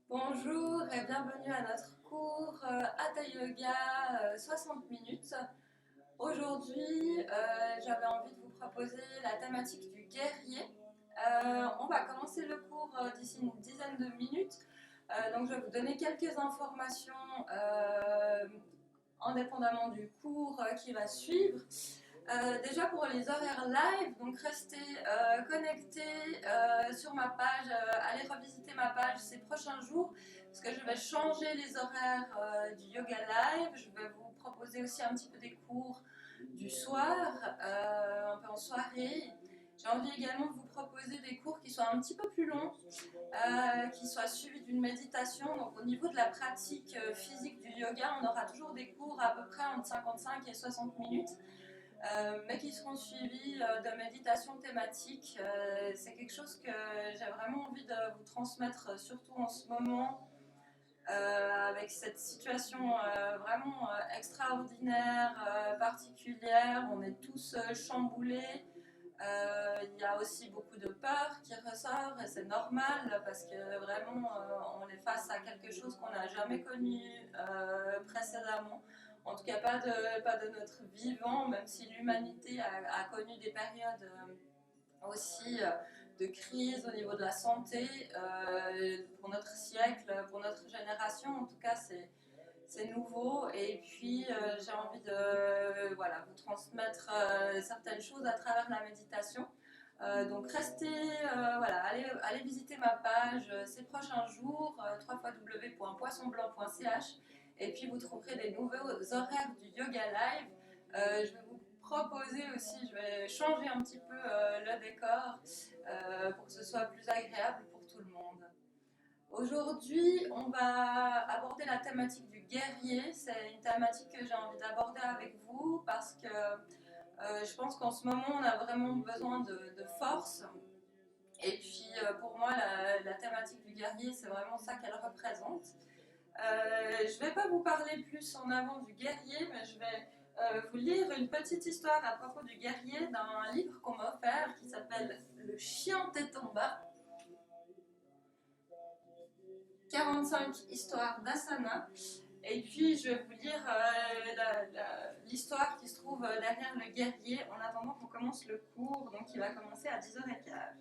Bonjour et bienvenue à notre cours Hatha Yoga 60 minutes. Aujourd'hui, j'avais envie de vous proposer la thématique du guerrier. On va commencer le cours d'ici une dizaine de minutes. Donc je vais vous donner quelques informations indépendamment du cours qui va suivre. Déjà pour les horaires live, donc restez connectés sur ma page, allez revisiter ma page ces prochains jours parce que je vais changer les horaires du yoga live. Je vais vous proposer aussi un petit peu des cours du soir, un peu en soirée. J'ai envie également de vous proposer des cours qui soient un petit peu plus longs, qui soient suivis d'une méditation. Donc au niveau de la pratique physique du yoga, on aura toujours des cours à peu près entre 55 et 60 minutes. Mais qui seront suivis de méditation thématique. C'est quelque chose que j'ai vraiment envie de vous transmettre, surtout en ce moment, avec cette situation vraiment extraordinaire, particulière. On est tous chamboulés. Il y a aussi beaucoup de peur qui ressort et c'est normal parce que vraiment on est face à quelque chose qu'on n'a jamais connu précédemment. En tout cas pas de notre vivant, même si l'humanité a connu des périodes aussi de crise au niveau de la santé pour notre siècle, pour notre génération. En tout cas c'est nouveau et puis j'ai envie de vous transmettre certaines choses à travers la méditation. Donc restez, allez visiter ma page ces prochains jours, www.poissonblanc.ch, et puis vous trouverez des nouveaux horaires du yoga live. Je vais vous proposer aussi, je vais changer un petit peu le décor pour que ce soit plus agréable pour tout le monde. Aujourd'hui, on va aborder la thématique du guerrier. C'est une thématique que j'ai envie d'aborder avec vous parce que je pense qu'en ce moment, on a vraiment besoin de force. Et puis, pour moi, la thématique du guerrier, c'est vraiment ça qu'elle représente. Je ne vais pas vous parler plus en avant du guerrier, mais je vais vous lire une petite histoire à propos du guerrier d'un livre qu'on m'a offert qui s'appelle Le chien tête en bas. 45 histoires d'asana. Et puis je vais vous lire l'histoire qui se trouve derrière le guerrier en attendant qu'on commence le cours, donc il va commencer à 10h15.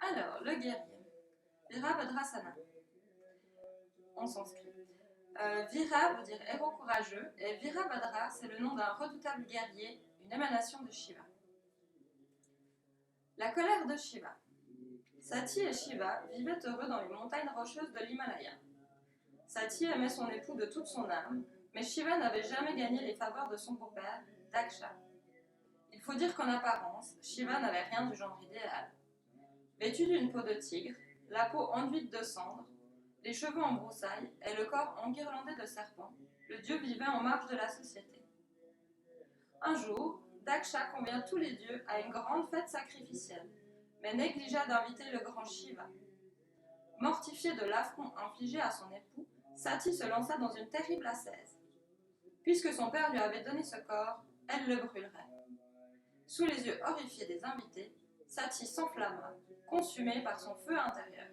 Alors, le guerrier. Virabhadrasana. En sanskrit. Vira veut dire héros courageux, et Virabhadra, c'est le nom d'un redoutable guerrier, une émanation de Shiva. La colère de Shiva. Sati et Shiva vivaient heureux dans les montagnes rocheuses de l'Himalaya. Sati aimait son époux de toute son âme, mais Shiva n'avait jamais gagné les faveurs de son beau-père, Daksha. Il faut dire qu'en apparence, Shiva n'avait rien du genre idéal. Vêtu d'une peau de tigre, la peau enduite de cendres, les cheveux en broussailles et le corps enguirlandé de serpents, le dieu vivait en marge de la société. Un jour, Daksha convia tous les dieux à une grande fête sacrificielle, mais négligea d'inviter le grand Shiva. Mortifié de l'affront infligé à son époux, Sati se lança dans une terrible ascèse. Puisque son père lui avait donné ce corps, elle le brûlerait. Sous les yeux horrifiés des invités, Sati s'enflamma, consumée par son feu intérieur.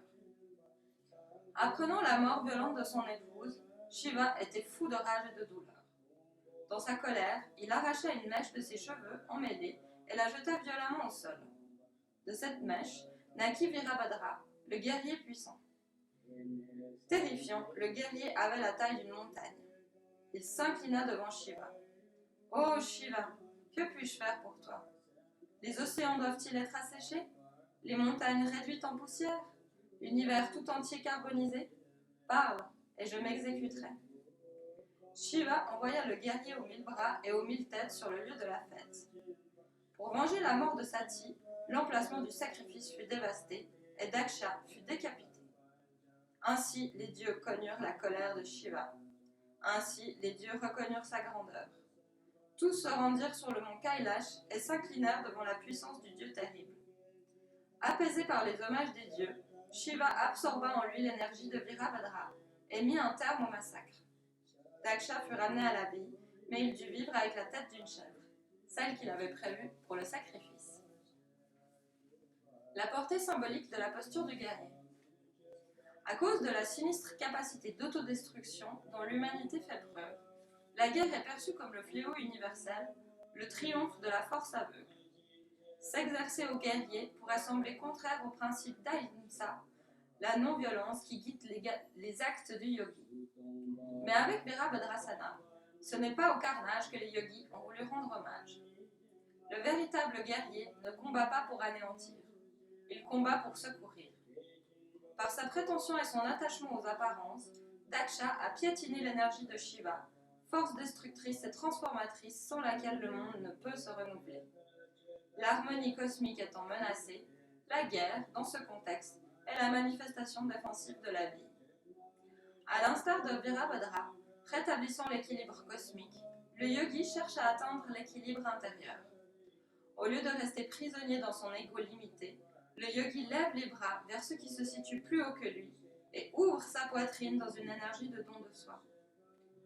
Apprenant la mort violente de son épouse, Shiva était fou de rage et de douleur. Dans sa colère, il arracha une mèche de ses cheveux emmêlés et la jeta violemment au sol. De cette mèche naquit Virabhadra, le guerrier puissant. Terrifiant, le guerrier avait la taille d'une montagne. Il s'inclina devant Shiva. « Oh Shiva, que puis-je faire pour toi? Les océans doivent-ils être asséchés? Les montagnes réduites en poussière? L'univers tout entier carbonisé? Parle, et je m'exécuterai. » Shiva envoya le guerrier aux 1000 bras et aux 1000 têtes sur le lieu de la fête. Pour venger la mort de Sati, l'emplacement du sacrifice fut dévasté et Daksha fut décapité. Ainsi, les dieux connurent la colère de Shiva. Ainsi, les dieux reconnurent sa grandeur. Tous se rendirent sur le mont Kailash et s'inclinèrent devant la puissance du dieu terrible. Apaisé par les hommages des dieux, Shiva absorba en lui l'énergie de Virabhadra et mit un terme au massacre. Daksha fut ramené à l'abbaye, mais il dut vivre avec la tête d'une chèvre, celle qu'il avait prévue pour le sacrifice. La portée symbolique de la posture du guerrier. À cause de la sinistre capacité d'autodestruction dont l'humanité fait preuve, la guerre est perçue comme le fléau universel, le triomphe de la force aveugle. S'exercer au guerrier pourrait sembler contraire au principe d'Ahimsa, la non-violence qui guide les actes du yogi. Mais avec Virabhadrasana, ce n'est pas au carnage que les yogis ont voulu rendre hommage. Le véritable guerrier ne combat pas pour anéantir, il combat pour secourir. Par sa prétention et son attachement aux apparences, Daksha a piétiné l'énergie de Shiva, force destructrice et transformatrice sans laquelle le monde ne peut se renouveler. L'harmonie cosmique étant menacée, la guerre, dans ce contexte, est la manifestation défensive de la vie. À l'instar de Virabhadra, rétablissant l'équilibre cosmique, le yogi cherche à atteindre l'équilibre intérieur. Au lieu de rester prisonnier dans son ego limité, le yogi lève les bras vers ce qui se situe plus haut que lui et ouvre sa poitrine dans une énergie de don de soi.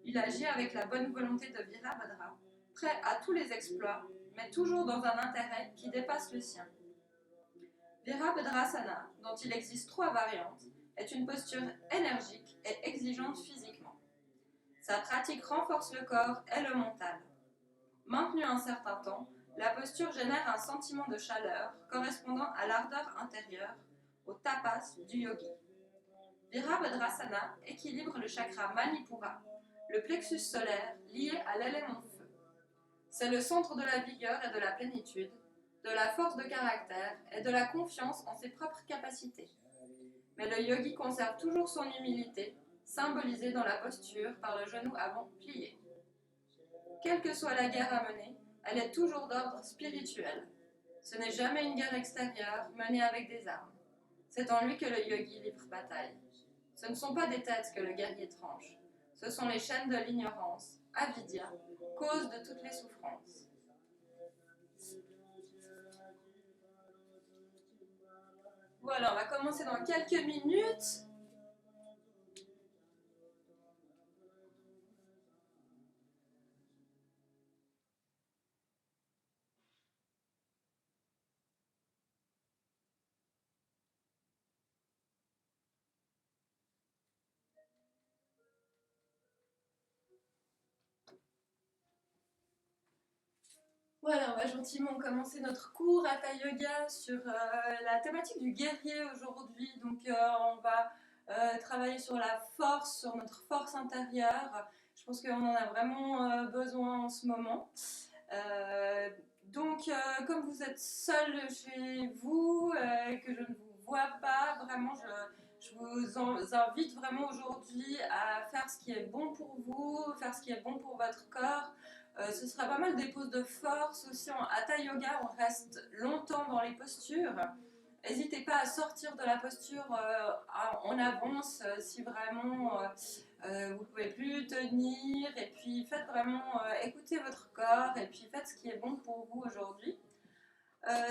Il agit avec la bonne volonté de Virabhadra, prêt à tous les exploits, mais toujours dans un intérêt qui dépasse le sien. Virabhadrasana, dont il existe 3 variantes, est une posture énergique et exigeante physiquement. Sa pratique renforce le corps et le mental. Maintenue un certain temps, la posture génère un sentiment de chaleur correspondant à l'ardeur intérieure, au tapas du yogi. Virabhadrasana équilibre le chakra Manipura, le plexus solaire lié à l'élément feu. C'est le centre de la vigueur et de la plénitude, de la force de caractère et de la confiance en ses propres capacités. Mais le yogi conserve toujours son humilité, symbolisée dans la posture par le genou avant plié. Quelle que soit la guerre à mener, elle est toujours d'ordre spirituel. Ce n'est jamais une guerre extérieure menée avec des armes. C'est en lui que le yogi livre bataille. Ce ne sont pas des têtes que le guerrier tranche. Ce sont les chaînes de l'ignorance, avidya, cause de toutes les souffrances. Voilà, on va commencer dans quelques minutes. Voilà, on va gentiment commencer notre cours Hatha Yoga sur la thématique du guerrier aujourd'hui. Donc on va travailler sur la force, sur notre force intérieure. Je pense qu'on en a vraiment besoin en ce moment. Donc comme vous êtes seul chez vous et que je ne vous vois pas, vraiment je vous invite vraiment aujourd'hui à faire ce qui est bon pour vous, faire ce qui est bon pour votre corps. Ce sera pas mal des poses de force aussi en Hatha Yoga, on reste longtemps dans les postures. N'hésitez pas à sortir de la posture en avance si vraiment vous ne pouvez plus tenir. Et puis faites vraiment écouter votre corps et puis faites ce qui est bon pour vous aujourd'hui.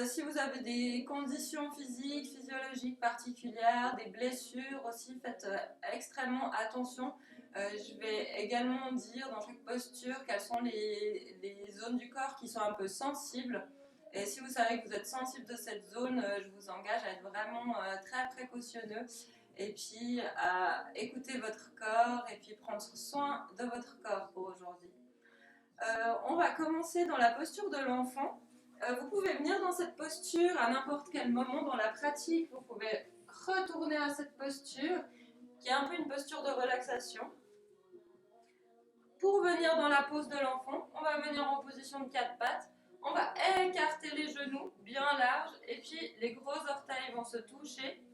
Si vous avez des conditions physiques, physiologiques particulières, des blessures aussi, faites extrêmement attention. Je vais également dire dans chaque posture quelles sont les zones du corps qui sont un peu sensibles. Et si vous savez que vous êtes sensible de cette zone, je vous engage à être vraiment très précautionneux et puis à écouter votre corps et puis prendre soin de votre corps pour aujourd'hui. On va commencer dans la posture de l'enfant. Vous pouvez venir dans cette posture à n'importe quel moment dans la pratique. Vous pouvez retourner à cette posture qui est un peu une posture de relaxation. Pour venir dans la pose de l'enfant, on va venir en position de 4 pattes. On va écarter les genoux bien larges et puis les gros orteils vont se toucher.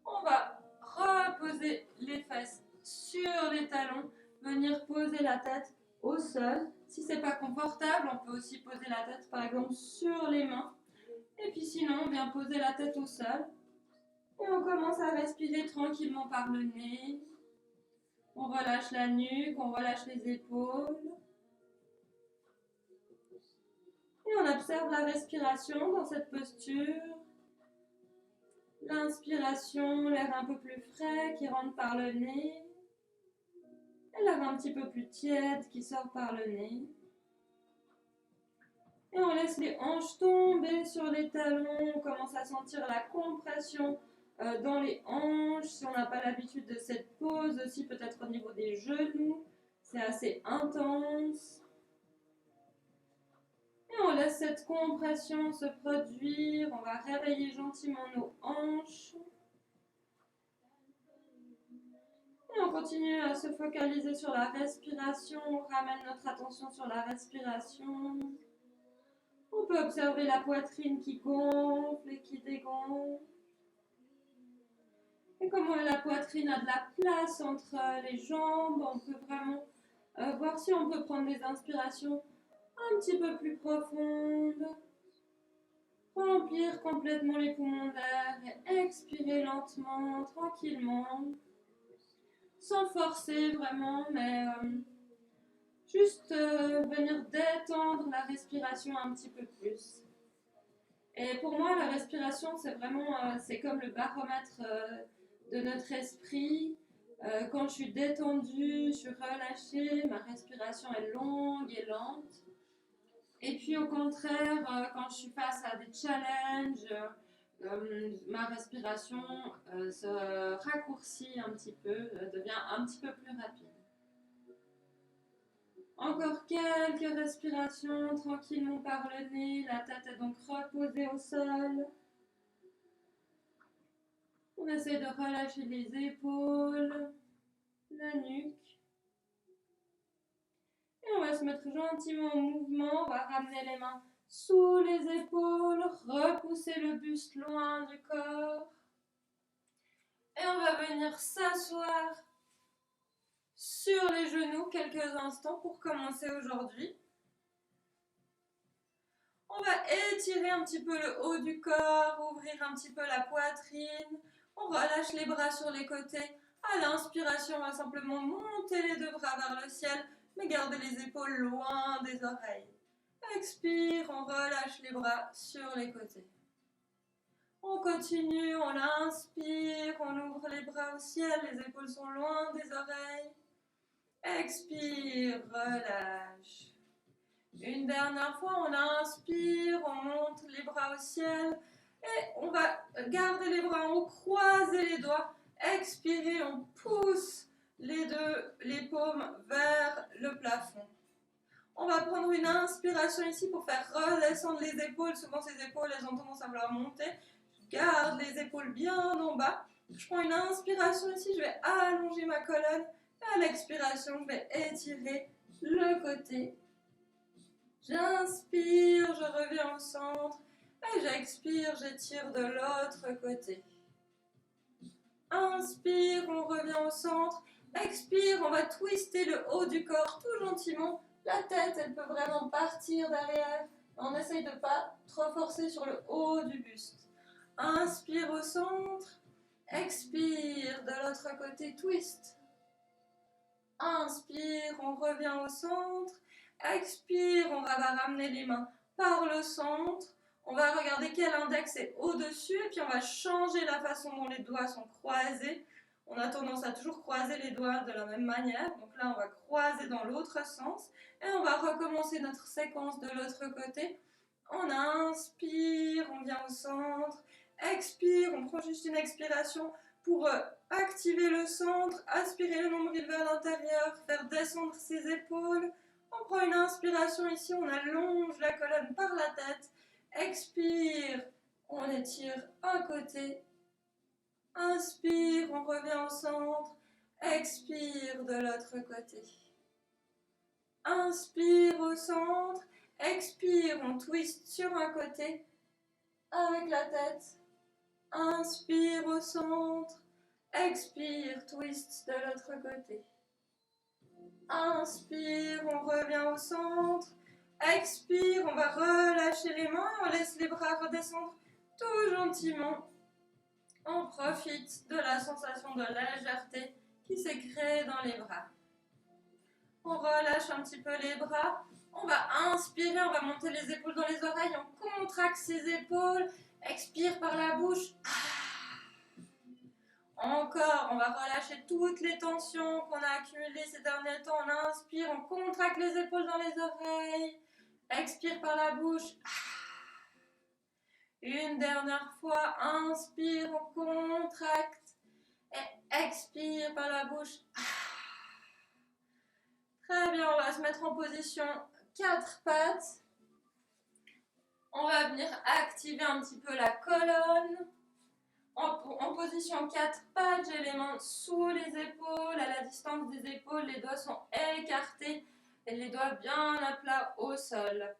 On va reposer les fesses sur les talons, venir poser la tête au sol. Si c'est pas confortable, on peut aussi poser la tête par exemple sur les mains. Et puis sinon, on vient poser la tête au sol. Et on commence à respirer tranquillement par le nez. On relâche la nuque, on relâche les épaules. Et on observe la respiration dans cette posture. L'inspiration, l'air un peu plus frais qui rentre par le nez. Et l'air un petit peu plus tiède qui sort par le nez. Et on laisse les hanches tomber sur les talons. On commence à sentir la compression dans les hanches. Si on n'a pas l'habitude de cette pose, aussi peut-être au niveau des genoux. C'est assez intense. Et on laisse cette compression se produire. On va réveiller gentiment nos hanches. Et on continue à se focaliser sur la respiration. On ramène notre attention sur la respiration. On peut observer la poitrine qui gonfle et qui dégonfle. Et comment la poitrine a de la place entre les jambes. On peut vraiment voir si on peut prendre des inspirations un petit peu plus profondes. Remplir complètement les poumons d'air et expirer lentement, tranquillement. Sans forcer vraiment, mais juste venir détendre la respiration un petit peu plus. Et pour moi, la respiration, c'est vraiment, c'est comme le baromètre de notre esprit. Quand je suis détendue, je suis relâchée, ma respiration est longue et lente. Et puis au contraire, quand je suis face à des challenges, ma respiration se raccourcit un petit peu, devient un petit peu plus rapide. Encore quelques respirations tranquillement par le nez, la tête est donc reposée au sol. On essaie de relâcher les épaules, la nuque. Et on va se mettre gentiment en mouvement, on va ramener les mains sous les épaules, repousser le buste loin du corps. Et on va venir s'asseoir sur les genoux quelques instants pour commencer aujourd'hui. On va étirer un petit peu le haut du corps, ouvrir un petit peu la poitrine. On relâche les bras sur les côtés. À l'inspiration, on va simplement monter les deux bras vers le ciel, mais garder les épaules loin des oreilles. Expire, on relâche les bras sur les côtés. On continue, on inspire, on ouvre les bras au ciel, les épaules sont loin des oreilles. Expire, relâche. Une dernière fois, on inspire, on monte les bras au ciel et on va garder les bras en haut, croiser les doigts. Expirer, on pousse les paumes vers le plafond. On va prendre une inspiration ici pour faire redescendre les épaules. Souvent, ces épaules, elles ont tendance à vouloir monter. Je garde les épaules bien en bas. Je prends une inspiration ici, je vais allonger ma colonne. Et à l'expiration, je vais étirer le côté. J'inspire, je reviens au centre. Et j'expire, j'étire de l'autre côté. Inspire, on revient au centre. Expire, on va twister le haut du corps tout gentiment. La tête, elle peut vraiment partir derrière. On essaye de ne pas trop forcer sur le haut du buste. Inspire au centre. Expire, de l'autre côté, twist. Inspire, on revient au centre. Expire, on va ramener les mains par le centre. On va regarder quel index est au-dessus et puis on va changer la façon dont les doigts sont croisés. On a tendance à toujours croiser les doigts de la même manière. Donc là, on va croiser dans l'autre sens et on va recommencer notre séquence de l'autre côté. On inspire, on vient au centre. Expire, on prend juste une expiration pour activer le centre, aspirer le nombril vers l'intérieur, faire descendre ses épaules. On prend une inspiration ici, on allonge la colonne par la tête. Expire, on étire un côté. Inspire, on revient au centre. Expire de l'autre côté. Inspire au centre. Expire, on twist sur un côté avec la tête. Inspire au centre. Expire, twist de l'autre côté. Inspire, on revient au centre. Expire, on va relâcher les mains, on laisse les bras redescendre tout gentiment. On profite de la sensation de légèreté qui s'est créée dans les bras. On relâche un petit peu les bras. On va inspirer, on va monter les épaules dans les oreilles. On contracte ses épaules. Expire par la bouche. Encore, on va relâcher toutes les tensions qu'on a accumulées ces derniers temps. On inspire, on contracte les épaules dans les oreilles. Expire par la bouche. Une dernière fois, inspire, on contracte. Et expire par la bouche. Très bien, on va se mettre en position 4 pattes. On va venir activer un petit peu la colonne. En position 4 pattes, j'ai les mains sous les épaules, à la distance des épaules, les doigts sont écartés et les doigts bien à plat au sol.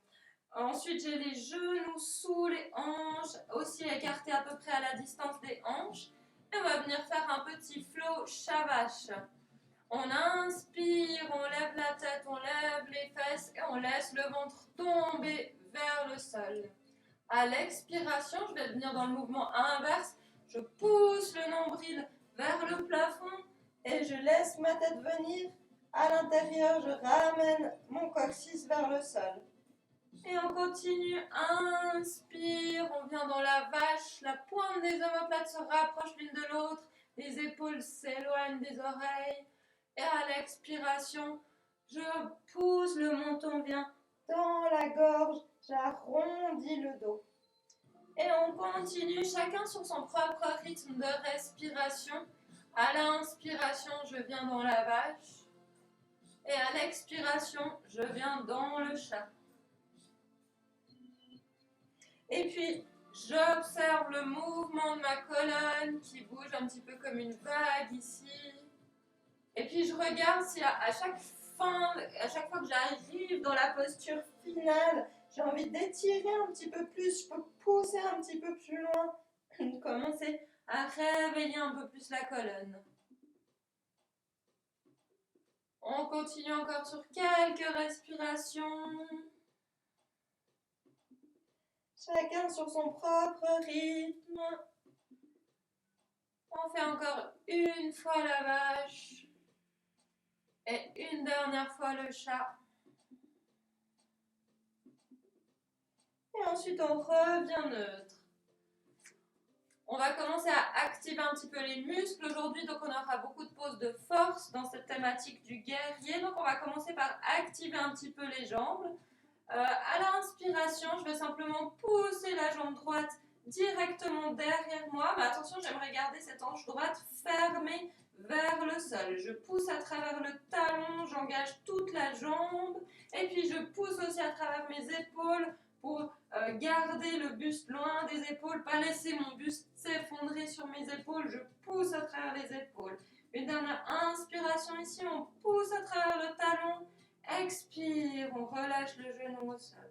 Ensuite, j'ai les genoux sous les hanches, aussi écartés à peu près à la distance des hanches. Et on va venir faire un petit flow shavash. On inspire, on lève la tête, on lève les fesses et on laisse le ventre tomber vers le sol. À l'expiration, je vais venir dans le mouvement inverse. Je pousse le nombril vers le plafond et je laisse ma tête venir à l'intérieur. Je ramène mon coccyx vers le sol. Et on continue, inspire, on vient dans la vache, la pointe des omoplates se rapproche l'une de l'autre, les épaules s'éloignent des oreilles. Et à l'expiration, je pousse, le menton vient dans la gorge, j'arrondis le dos. Et on continue, chacun sur son propre rythme de respiration. À l'inspiration, je viens dans la vache. Et à l'expiration, je viens dans le chat. Et puis, j'observe le mouvement de ma colonne qui bouge un petit peu comme une vague ici. Et puis, je regarde si à chaque fois que j'arrive dans la posture finale, j'ai envie d'étirer un petit peu plus, je peux pousser un petit peu plus loin, commencer à réveiller un peu plus la colonne. On continue encore sur quelques respirations. Chacun sur son propre rythme. On fait encore une fois la vache et une dernière fois le chat. Et ensuite on revient neutre. On va commencer à activer un petit peu les muscles aujourd'hui, donc on aura beaucoup de poses de force dans cette thématique du guerrier. Donc on va commencer par activer un petit peu les jambes. À l'inspiration, je vais simplement pousser la jambe droite directement derrière moi. Mais attention, j'aimerais garder cette hanche droite fermée vers le sol. Je pousse à travers le talon, j'engage toute la jambe. Et puis je pousse aussi à travers mes épaules pour garder le buste loin des épaules, pas laisser mon buste s'effondrer sur mes épaules. Je pousse à travers les épaules. Une dernière inspiration ici, on pousse à travers le talon. Expire, on relâche le genou au sol.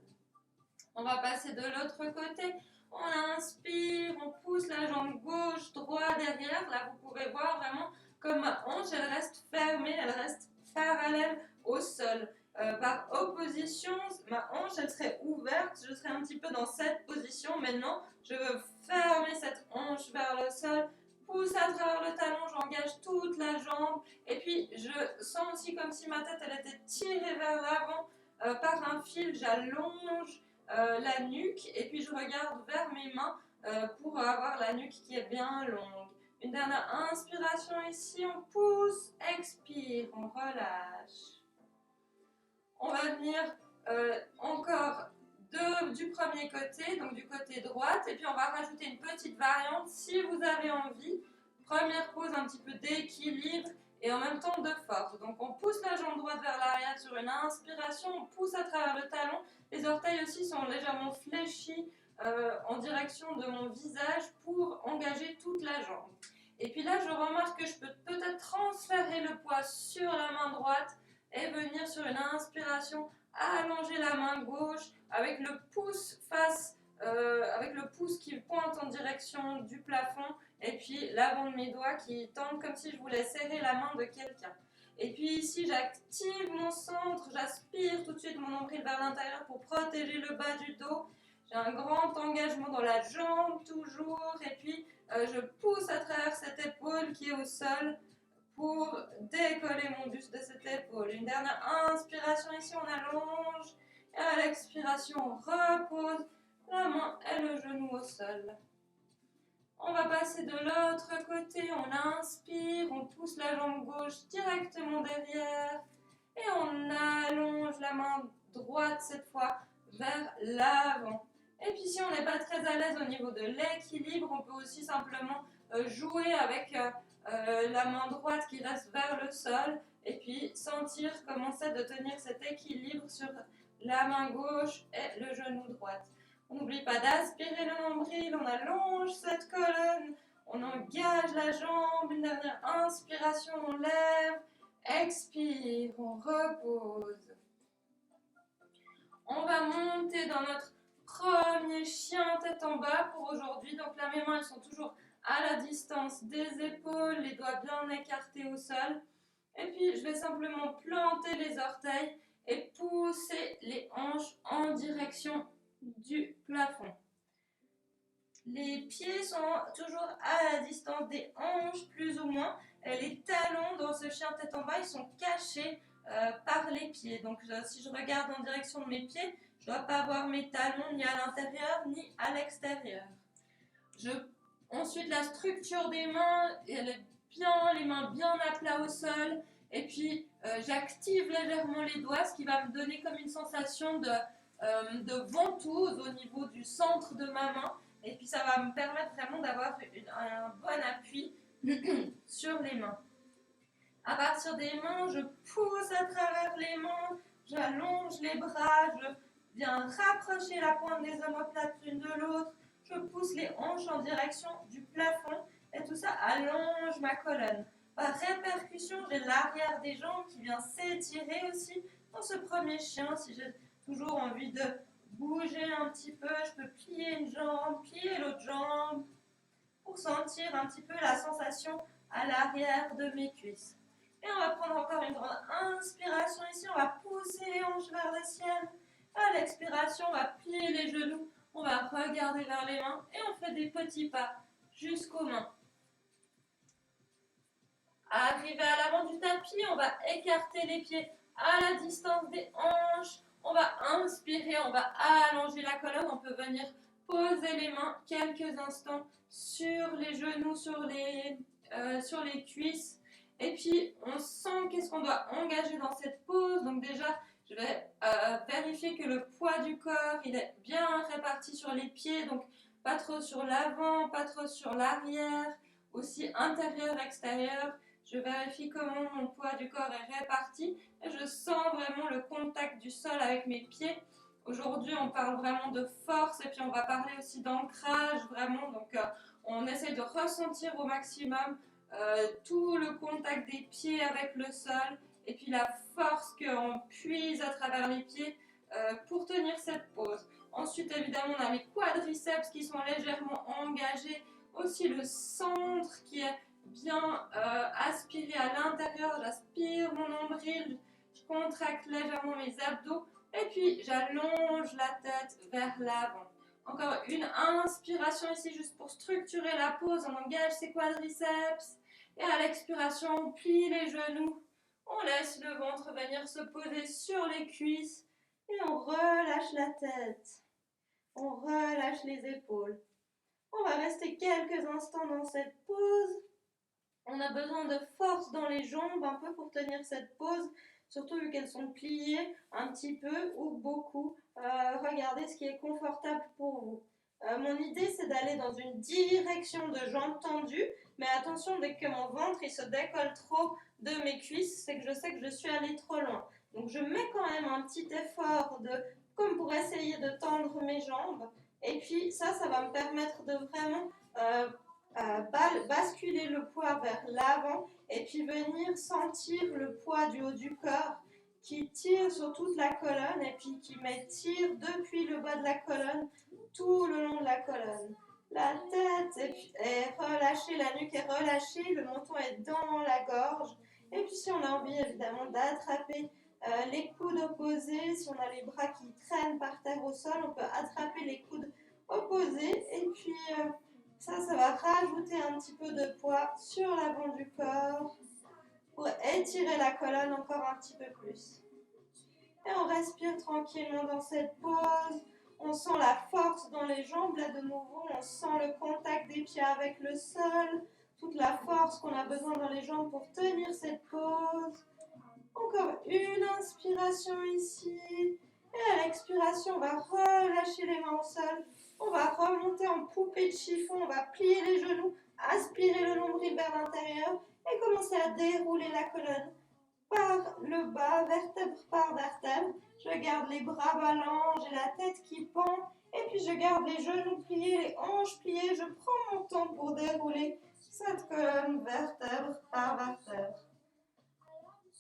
On va passer de l'autre côté. On inspire, on pousse la jambe gauche, droit derrière. Là, vous pouvez voir vraiment comme ma hanche, elle reste fermée, elle reste parallèle au sol. Par opposition, ma hanche, elle serait ouverte. Je serais un petit peu dans cette position. Maintenant, je veux fermer cette hanche vers le sol. Pousse à travers le talon, j'engage toute la jambe. Et puis, je sens aussi comme si ma tête, elle était tirée vers l'avant par un fil. J'allonge la nuque et puis je regarde vers mes mains pour avoir la nuque qui est bien longue. Une dernière inspiration ici, on pousse, expire, on relâche. On va venir encore du premier côté, donc du côté droite, et puis on va rajouter une petite variante si vous avez envie. Première pause un petit peu d'équilibre et en même temps de force. Donc on pousse la jambe droite vers l'arrière sur une inspiration, on pousse à travers le talon. Les orteils aussi sont légèrement fléchis en direction de mon visage pour engager toute la jambe. Et puis là, je remarque que je peux peut-être transférer le poids sur la main droite et venir sur une inspiration, allonger la main gauche avec le pouce avec le pouce qui pointe en direction du plafond et puis l'avant de mes doigts qui tendent comme si je voulais serrer la main de quelqu'un. Et puis ici, j'active mon centre, j'aspire tout de suite mon nombril vers l'intérieur pour protéger le bas du dos. J'ai un grand engagement dans la jambe toujours et puis je pousse à travers cette épaule qui est au sol pour décoller mon buste de cette épaule. Une dernière inspiration ici, on allonge. Et à l'expiration, on repose la main et le genou au sol. On va passer de l'autre côté. On inspire, on pousse la jambe gauche directement derrière. Et on allonge la main droite cette fois vers l'avant. Et puis si on n'est pas très à l'aise au niveau de l'équilibre, on peut aussi simplement jouer avec la main droite qui reste vers le sol et puis sentir comment c'est de tenir cet équilibre sur la main gauche et le genou droit. On n'oublie pas d'aspirer le nombril, on allonge cette colonne, on engage la jambe, une dernière inspiration, on lève, expire, on repose. On va monter dans notre premier chien tête en bas pour aujourd'hui. Donc là, mes mains elles sont toujours à la distance des épaules, les doigts bien écartés au sol. Et puis, je vais simplement planter les orteils et pousser les hanches en direction du plafond. Les pieds sont toujours à la distance des hanches, plus ou moins. Et les talons dans ce chien tête en bas, ils sont cachés par les pieds. Donc, si je regarde en direction de mes pieds, je ne dois pas voir mes talons ni à l'intérieur ni à l'extérieur. Ensuite, la structure des mains, elle est bien, les mains bien à plat au sol. Et puis, j'active légèrement les doigts, ce qui va me donner comme une sensation de ventouse au niveau du centre de ma main. Et puis, ça va me permettre vraiment d'avoir un bon appui sur les mains. À partir des mains, je pousse à travers les mains, j'allonge les bras, je viens rapprocher la pointe des omoplates l'une de l'autre, je pousse les hanches en direction du plafond et tout ça allonge ma colonne. Par répercussion, j'ai l'arrière des jambes qui vient s'étirer aussi dans ce premier chien. Si j'ai toujours envie de bouger un petit peu, je peux plier une jambe, plier l'autre jambe pour sentir un petit peu la sensation à l'arrière de mes cuisses. Et on va prendre encore une grande inspiration ici, on va pousser les hanches vers le ciel. À l'expiration, on va plier les genoux, on va regarder vers les mains et on fait des petits pas jusqu'aux mains. Arrivé à l'avant du tapis, on va écarter les pieds à la distance des hanches. On va inspirer, on va allonger la colonne, on peut venir poser les mains quelques instants sur les genoux, sur les cuisses. Et puis, on sent qu'est-ce qu'on doit engager dans cette pose. Donc déjà, je vais vérifier que le poids du corps, il est bien réparti sur les pieds. Donc, pas trop sur l'avant, pas trop sur l'arrière. Aussi intérieur, extérieur. Je vérifie comment mon poids du corps est réparti. Et je sens vraiment le contact du sol avec mes pieds. Aujourd'hui, on parle vraiment de force et puis on va parler aussi d'ancrage, vraiment. Donc, on essaie de ressentir au maximum tout le contact des pieds avec le sol et puis la force qu'on puise à travers les pieds pour tenir cette pose. Ensuite, évidemment, on a les quadriceps qui sont légèrement engagés. Aussi le centre qui est bien aspiré à l'intérieur. J'aspire mon nombril, je contracte légèrement mes abdos et puis j'allonge la tête vers l'avant. Encore une inspiration ici juste pour structurer la pose. On engage ses quadriceps. Et à l'expiration, on plie les genoux. On laisse le ventre venir se poser sur les cuisses. Et on relâche la tête. On relâche les épaules. On va rester quelques instants dans cette pose. On a besoin de force dans les jambes un peu pour tenir cette pose. Surtout vu qu'elles sont pliées un petit peu ou beaucoup. Regardez ce qui est confortable pour vous. Mon idée, c'est d'aller dans une direction de jambes tendues. Mais attention, dès que mon ventre il se décolle trop de mes cuisses, c'est que je sais que je suis allée trop loin. Donc je mets quand même un petit effort comme pour essayer de tendre mes jambes. Et puis ça va me permettre de vraiment basculer le poids vers l'avant et puis venir sentir le poids du haut du corps qui tire sur toute la colonne et puis qui m'étire depuis le bas de la colonne tout le long de la colonne. La tête est relâchée, la nuque est relâchée, le menton est dans la gorge. Et puis si on a envie évidemment d'attraper les coudes opposés, si on a les bras qui traînent par terre au sol, on peut attraper les coudes opposés. Et puis ça va rajouter un petit peu de poids sur l'avant du corps pour étirer la colonne encore un petit peu plus. Et on respire tranquillement dans cette pose. On sent la force dans les jambes, là de nouveau, on sent le contact des pieds avec le sol, toute la force qu'on a besoin dans les jambes pour tenir cette pose. Encore une inspiration ici, Et à l'expiration, on va relâcher les mains au sol. On va remonter en poupée de chiffon. On va plier les genoux, aspirer le nombril vers l'intérieur et commencer à dérouler la colonne par le bas, vertèbre par vertèbre. Je garde les bras ballants, j'ai la tête qui pend. Et puis je garde les genoux pliés, les hanches pliées. Je prends mon temps pour dérouler cette colonne vertèbre par vertèbre.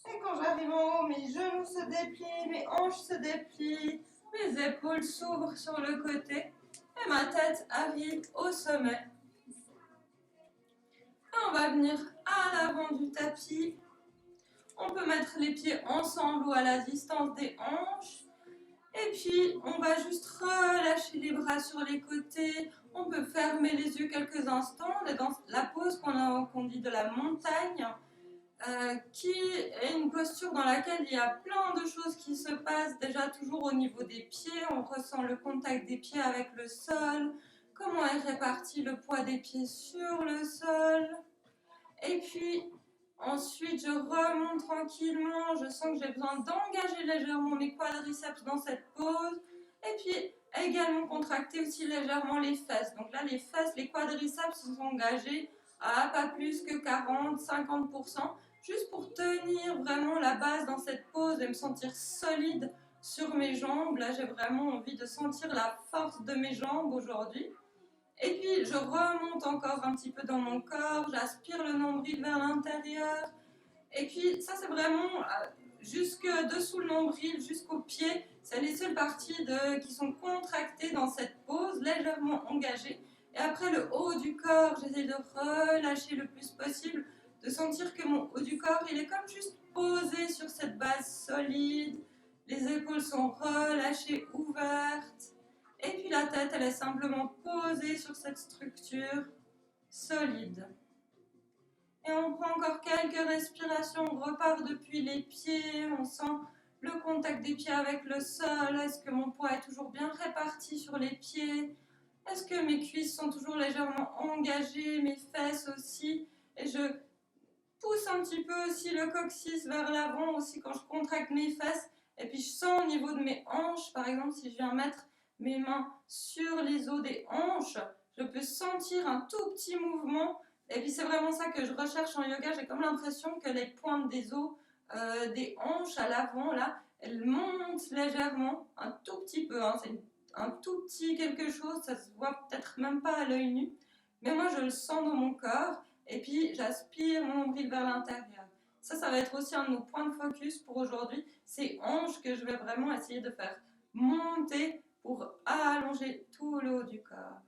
Et quand j'arrive en haut, mes genoux se déplient, mes hanches se déplient, mes épaules s'ouvrent sur le côté et ma tête arrive au sommet. Et on va venir à l'avant du tapis. On peut mettre les pieds ensemble ou à la distance des hanches. Et puis, on va juste relâcher les bras sur les côtés. On peut fermer les yeux quelques instants. On est dans la pose qu'on dit de la montagne. Qui est une posture dans laquelle il y a plein de choses qui se passent déjà toujours au niveau des pieds. On ressent le contact des pieds avec le sol, comment est réparti le poids des pieds sur le sol. Et puis ensuite je remonte tranquillement, je sens que j'ai besoin d'engager légèrement mes quadriceps dans cette pose. Et puis également contracter aussi légèrement les fesses. Donc là les fesses, les quadriceps sont engagés à pas plus que 40-50%. Juste pour tenir vraiment la base dans cette pose et me sentir solide sur mes jambes. Là, j'ai vraiment envie de sentir la force de mes jambes aujourd'hui. Et puis, je remonte encore un petit peu dans mon corps, j'aspire le nombril vers l'intérieur. Et puis, ça, c'est vraiment jusque dessous le nombril, jusqu'aux pieds. C'est les seules parties qui sont contractées dans cette pose, légèrement engagées. Et après, le haut du corps, j'essaie de relâcher le plus possible, de sentir que mon haut du corps, il est comme juste posé sur cette base solide. Les épaules sont relâchées, ouvertes. Et puis la tête, elle est simplement posée sur cette structure solide. Et on prend encore quelques respirations, on repart depuis les pieds, on sent le contact des pieds avec le sol. Est-ce que mon poids est toujours bien réparti sur les pieds? Est-ce que mes cuisses sont toujours légèrement engagées, mes fesses aussi? Et je pousse un petit peu aussi le coccyx vers l'avant aussi quand je contracte mes fesses. Et puis je sens au niveau de mes hanches, par exemple, si je viens mettre mes mains sur les os des hanches, je peux sentir un tout petit mouvement. Et puis c'est vraiment ça que je recherche en yoga. J'ai comme l'impression que les pointes des os des hanches à l'avant, là, elles montent légèrement, un tout petit peu. Hein, c'est un tout petit quelque chose, ça se voit peut-être même pas à l'œil nu. Mais moi, je le sens dans mon corps. Et puis, j'aspire mon nombril vers l'intérieur. Ça va être aussi un de nos points de focus pour aujourd'hui. Ces hanches que je vais vraiment essayer de faire monter pour allonger tout le haut du corps.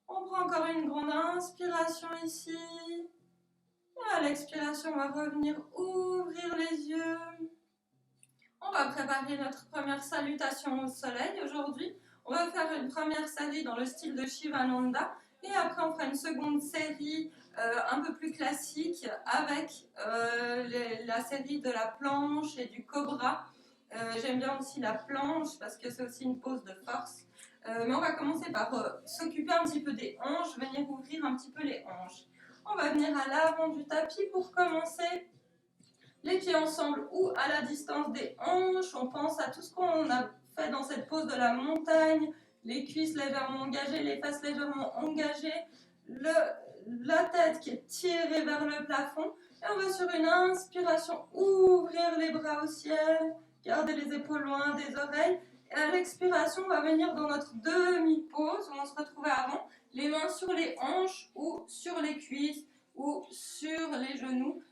On prend encore une grande inspiration ici. Et à l'expiration, on va revenir ouvrir les yeux. On va préparer notre première salutation au soleil aujourd'hui. On va faire une première série dans le style de Shivananda. Et après, on fera une seconde série un peu plus classique avec la série de la planche et du cobra. J'aime bien aussi la planche parce que c'est aussi une pose de force. Mais on va commencer par s'occuper un petit peu des hanches, venir ouvrir un petit peu les hanches. On va venir à l'avant du tapis pour commencer. Les pieds ensemble ou à la distance des hanches. On pense à tout ce qu'on a fait dans cette pose de la montagne. Les cuisses légèrement engagées, les fesses légèrement engagées. La tête qui est tirée vers le plafond. Et on va sur une inspiration ouvrir les bras au ciel. Garder les épaules loin des oreilles. Et à l'expiration, on va venir dans notre demi-pause où on se retrouvait avant. Les mains sur les hanches ou sur les cuisses ou sur les genoux.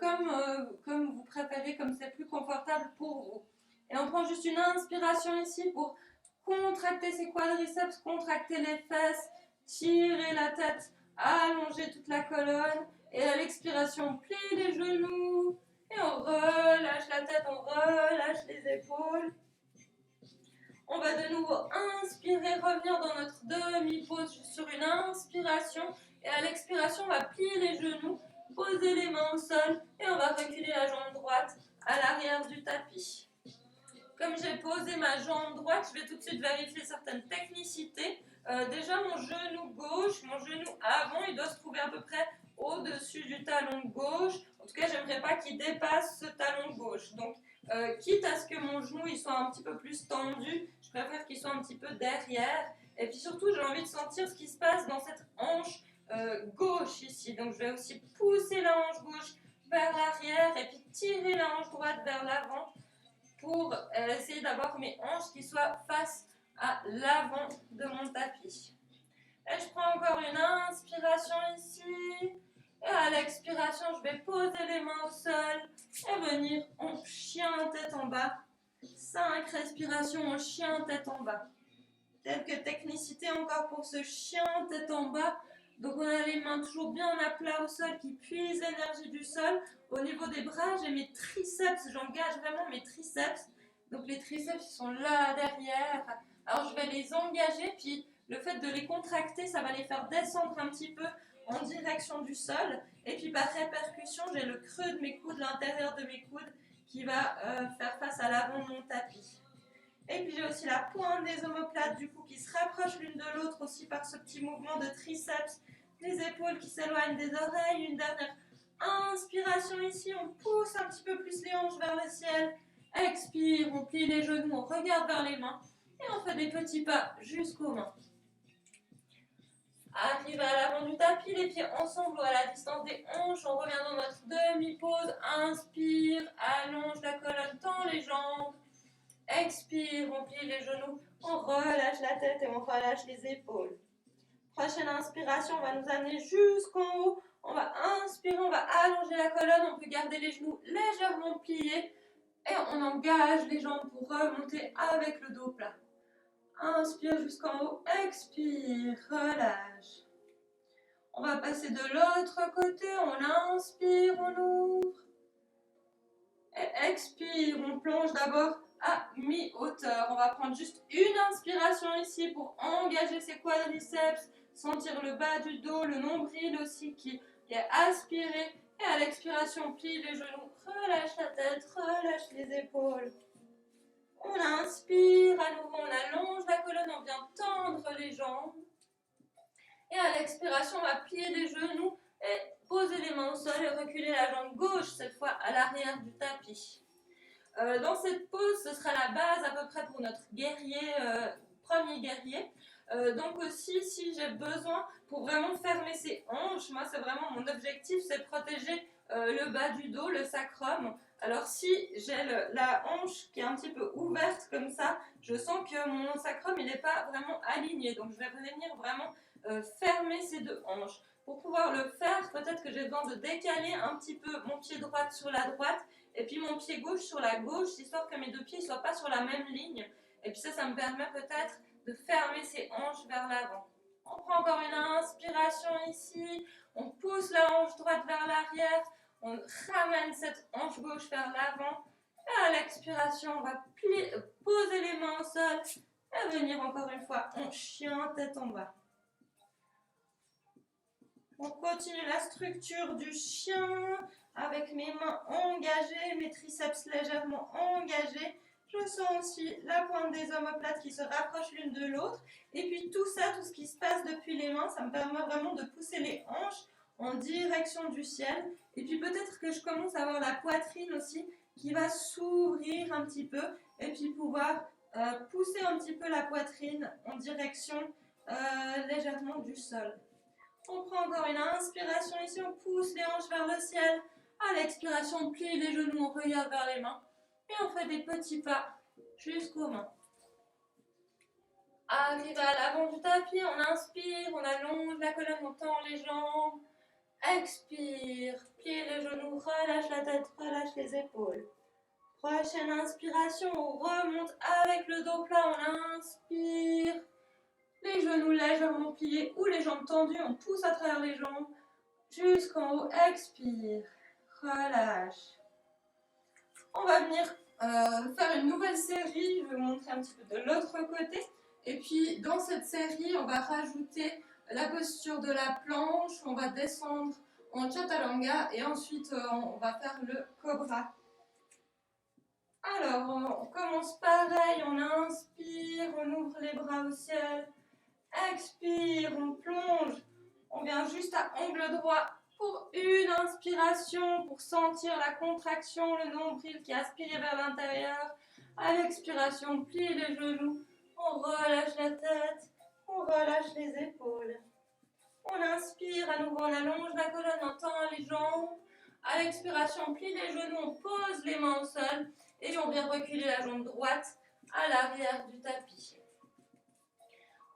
Comme vous préférez, comme c'est plus confortable pour vous. Et on prend juste une inspiration ici pour contracter ses quadriceps, contracter les fesses, tirer la tête, allonger toute la colonne. Et à l'expiration, on plie les genoux et on relâche la tête, on relâche les épaules. On va de nouveau inspirer, revenir dans notre demi-pause sur une inspiration. Et à l'expiration, on va plier les genoux, poser les mains au sol et on va reculer la jambe droite à l'arrière du tapis. Comme j'ai posé ma jambe droite, je vais tout de suite vérifier certaines technicités. Déjà, mon genou gauche, mon genou avant, il doit se trouver à peu près au-dessus du talon gauche. En tout cas, j'aimerais pas qu'il dépasse ce talon gauche. Donc, quitte à ce que mon genou il soit un petit peu plus tendu, je préfère qu'il soit un petit peu derrière. Et puis surtout, j'ai envie de sentir ce qui se passe dans cette hanche gauche ici. Donc je vais aussi pousser la hanche gauche vers l'arrière et puis tirer la hanche droite vers l'avant pour essayer d'avoir mes hanches qui soient face à l'avant de mon tapis. Et je prends encore une inspiration ici. Et à l'expiration, je vais poser les mains au sol et venir en chien tête en bas. 5 respirations en chien tête en bas. Quelques technicités encore pour ce chien tête en bas. Donc on a les mains toujours bien à plat au sol qui puisent l'énergie du sol. Au niveau des bras, j'ai mes triceps, j'engage vraiment mes triceps. Donc les triceps ils sont là derrière. Alors je vais les engager, puis le fait de les contracter, ça va les faire descendre un petit peu en direction du sol. Et puis par répercussion, j'ai le creux de mes coudes, l'intérieur de mes coudes qui va faire face à l'avant de mon tapis. Et puis j'ai aussi la pointe des omoplates du coup qui se rapprochent l'une de l'autre aussi par ce petit mouvement de triceps, les épaules qui s'éloignent des oreilles. Une dernière inspiration ici, on pousse un petit peu plus les hanches vers le ciel. Expire, on plie les genoux, on regarde vers les mains et on fait des petits pas jusqu'aux mains. Arrive à l'avant du tapis, les pieds ensemble ou à la distance des hanches. On revient dans notre demi-pause. Inspire, allonge la colonne, tend les jambes. Expire, on plie les genoux, on relâche la tête et on relâche les épaules. Prochaine inspiration, on va nous amener jusqu'en haut. On va inspirer, on va allonger la colonne. On peut garder les genoux légèrement pliés. Et on engage les jambes pour remonter avec le dos plat. Inspire jusqu'en haut, expire, relâche. On va passer de l'autre côté, on inspire, on ouvre. Et expire, on plonge d'abord à mi-hauteur. On va prendre juste une inspiration ici pour engager ses quadriceps, sentir le bas du dos, le nombril aussi qui est aspiré. Et à l'expiration, on plie les genoux, relâche la tête, relâche les épaules. On inspire, à nouveau on allonge la colonne, on vient tendre les jambes. Et à l'expiration, on va plier les genoux et poser les mains au sol et reculer la jambe gauche, cette fois à l'arrière du tapis. Dans cette pose, ce sera la base à peu près pour notre guerrier, premier guerrier. Donc aussi, si j'ai besoin, pour vraiment fermer ses hanches, moi c'est vraiment mon objectif, c'est de protéger le bas du dos, le sacrum. Alors si j'ai la hanche qui est un petit peu ouverte comme ça, je sens que mon sacrum il n'est pas vraiment aligné. Donc je vais venir vraiment fermer ces deux hanches. Pour pouvoir le faire, peut-être que j'ai besoin de décaler un petit peu mon pied droit sur la droite et puis mon pied gauche sur la gauche, histoire que mes deux pieds ne soient pas sur la même ligne. Et puis ça me permet peut-être de fermer ses hanches vers l'avant. On prend encore une inspiration ici, on pousse la hanche droite vers l'arrière, on ramène cette hanche gauche vers l'avant. Et à l'expiration, on va poser les mains au sol et venir encore une fois en chien tête en bas. On continue la structure du chien avec mes mains engagées, mes triceps légèrement engagés. Je sens aussi la pointe des omoplates qui se rapprochent l'une de l'autre. Et puis tout ça, tout ce qui se passe depuis les mains, ça me permet vraiment de pousser les hanches en direction du ciel. Et puis peut-être que je commence à avoir la poitrine aussi qui va s'ouvrir un petit peu. Et puis pouvoir pousser un petit peu la poitrine en direction légèrement du sol. On prend encore une inspiration ici, on pousse les hanches vers le ciel. À l'expiration, on plie les genoux, on regarde vers les mains. Et on fait des petits pas jusqu'aux mains. Arrive à l'avant du tapis, on inspire, on allonge la colonne, on tend les jambes. Expire, plie les genoux, relâche la tête, relâche les épaules. Prochaine inspiration, on remonte avec le dos plat, on inspire. Les genoux légèrement pliés ou les jambes tendues, on pousse à travers les jambes jusqu'en haut, expire, relâche. On va venir faire une nouvelle série, je vais vous montrer un petit peu de l'autre côté. Et puis dans cette série, on va rajouter la posture de la planche, on va descendre en chaturanga et ensuite on va faire le cobra. Alors on commence pareil, on inspire, on ouvre les bras au ciel. Expire, on plonge, on vient juste à angle droit Pour une inspiration, pour sentir la contraction, le nombril qui aspire vers l'intérieur. À l'expiration, plie les genoux, on relâche la tête, on relâche les épaules. On inspire, à nouveau on allonge la colonne, on tend les jambes. À l'expiration, on plie les genoux, on pose les mains au sol et on vient reculer la jambe droite à l'arrière du tapis.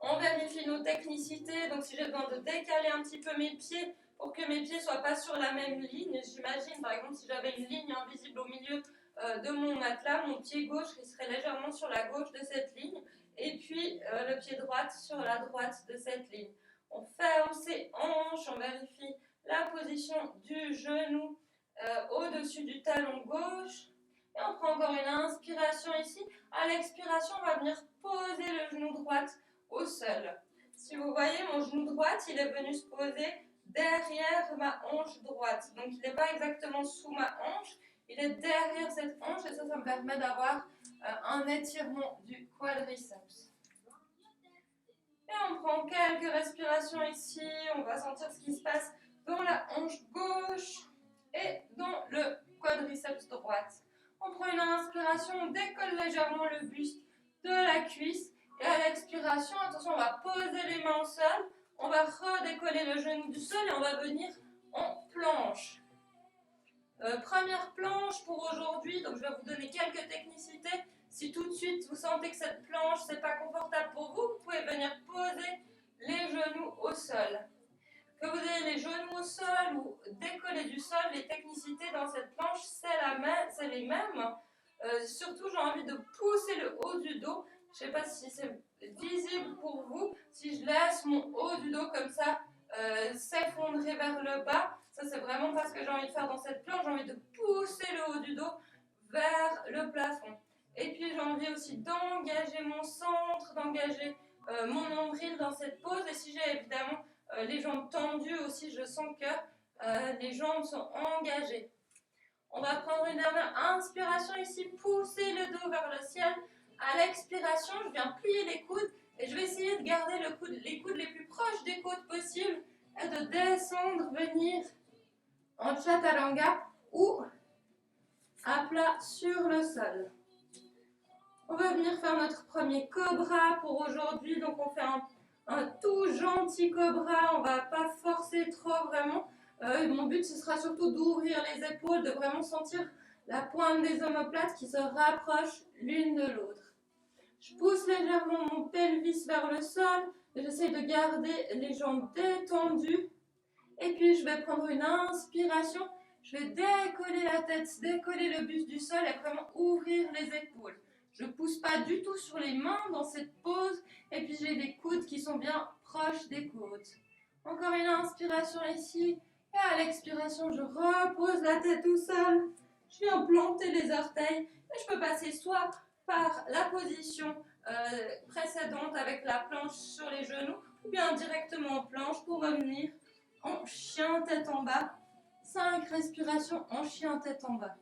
On vérifie nos technicités, donc si j'ai besoin de décaler un petit peu mes pieds pour que mes pieds ne soient pas sur la même ligne, j'imagine par exemple si j'avais une ligne invisible au milieu de mon matelas, mon pied gauche il serait légèrement sur la gauche de cette ligne et puis le pied droit sur la droite de cette ligne. On ferme ses hanches, on vérifie la position du genou au-dessus du talon gauche. Et on prend encore une inspiration ici. À l'expiration, on va venir poser le genou droit au sol. Si vous voyez, mon genou droit, il est venu se poser derrière ma hanche droite. Donc, il n'est pas exactement sous ma hanche, il est derrière cette hanche et ça me permet d'avoir un étirement du quadriceps. Et on prend quelques respirations ici, on va sentir ce qui se passe dans la hanche gauche et dans le quadriceps droite. On prend une inspiration, on décolle légèrement le buste de la cuisse et à l'expiration, attention, on va poser les mains au sol, on va redécoller le genou du sol et on va venir en planche. Première planche pour aujourd'hui, donc je vais vous donner quelques technicités. Si tout de suite vous sentez que cette planche c'est pas confortable pour vous, vous pouvez venir poser les genoux au sol. Que vous ayez les genoux au sol ou décoller du sol, les technicités dans cette planche c'est les mêmes. Surtout j'ai envie de pousser le haut du dos. Je ne sais pas si c'est visible pour vous. Si je laisse mon haut du dos comme ça s'effondrer vers le bas, ça c'est vraiment pas ce que j'ai envie de faire dans cette planche. J'ai envie de pousser le haut du dos vers le plafond. Et puis j'ai envie aussi d'engager mon centre, d'engager mon nombril dans cette pose. Et si j'ai évidemment les jambes tendues aussi, je sens que les jambes sont engagées. On va prendre une dernière inspiration ici, pousser le dos vers le ciel. À l'expiration, je viens plier les coudes et je vais essayer de garder les coudes les plus proches des côtes possibles et de descendre, venir en chaturanga ou à plat sur le sol. On va venir faire notre premier cobra pour aujourd'hui. Donc on fait un tout gentil cobra, on ne va pas forcer trop vraiment. Mon but ce sera surtout d'ouvrir les épaules, de vraiment sentir la pointe des omoplates qui se rapprochent l'une de l'autre. Je pousse légèrement mon pelvis vers le sol, j'essaie de garder les jambes détendues. Et puis je vais prendre une inspiration, je vais décoller la tête, décoller le buste du sol et vraiment ouvrir les épaules. Je ne pousse pas du tout sur les mains dans cette pose et puis j'ai les coudes qui sont bien proches des côtes. Encore une inspiration ici et à l'expiration je repose la tête au sol. Je viens planter les orteils et je peux passer soit par la position précédente avec la planche sur les genoux ou bien directement en planche pour revenir en chien tête en bas. 5 respirations en chien tête en bas.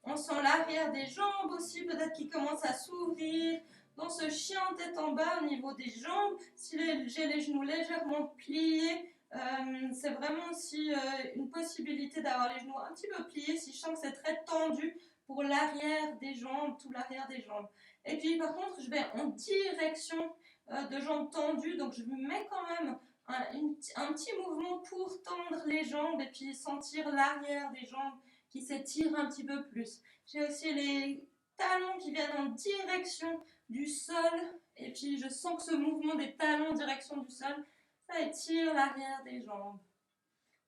On sent l'arrière des jambes aussi, peut-être qui commence à s'ouvrir. Dans ce chien tête en bas au niveau des jambes, si j'ai les genoux légèrement pliés, c'est vraiment aussi une possibilité d'avoir les genoux un petit peu pliés si je sens que c'est très tendu pour l'arrière des jambes, tout l'arrière des jambes. Et puis par contre, je vais en direction de jambes tendues, donc je mets quand même un petit mouvement pour tendre les jambes et puis sentir l'arrière des jambes qui s'étire un petit peu plus. J'ai aussi les talons qui viennent en direction du sol et puis je sens que ce mouvement des talons en direction du sol, ça étire l'arrière des jambes.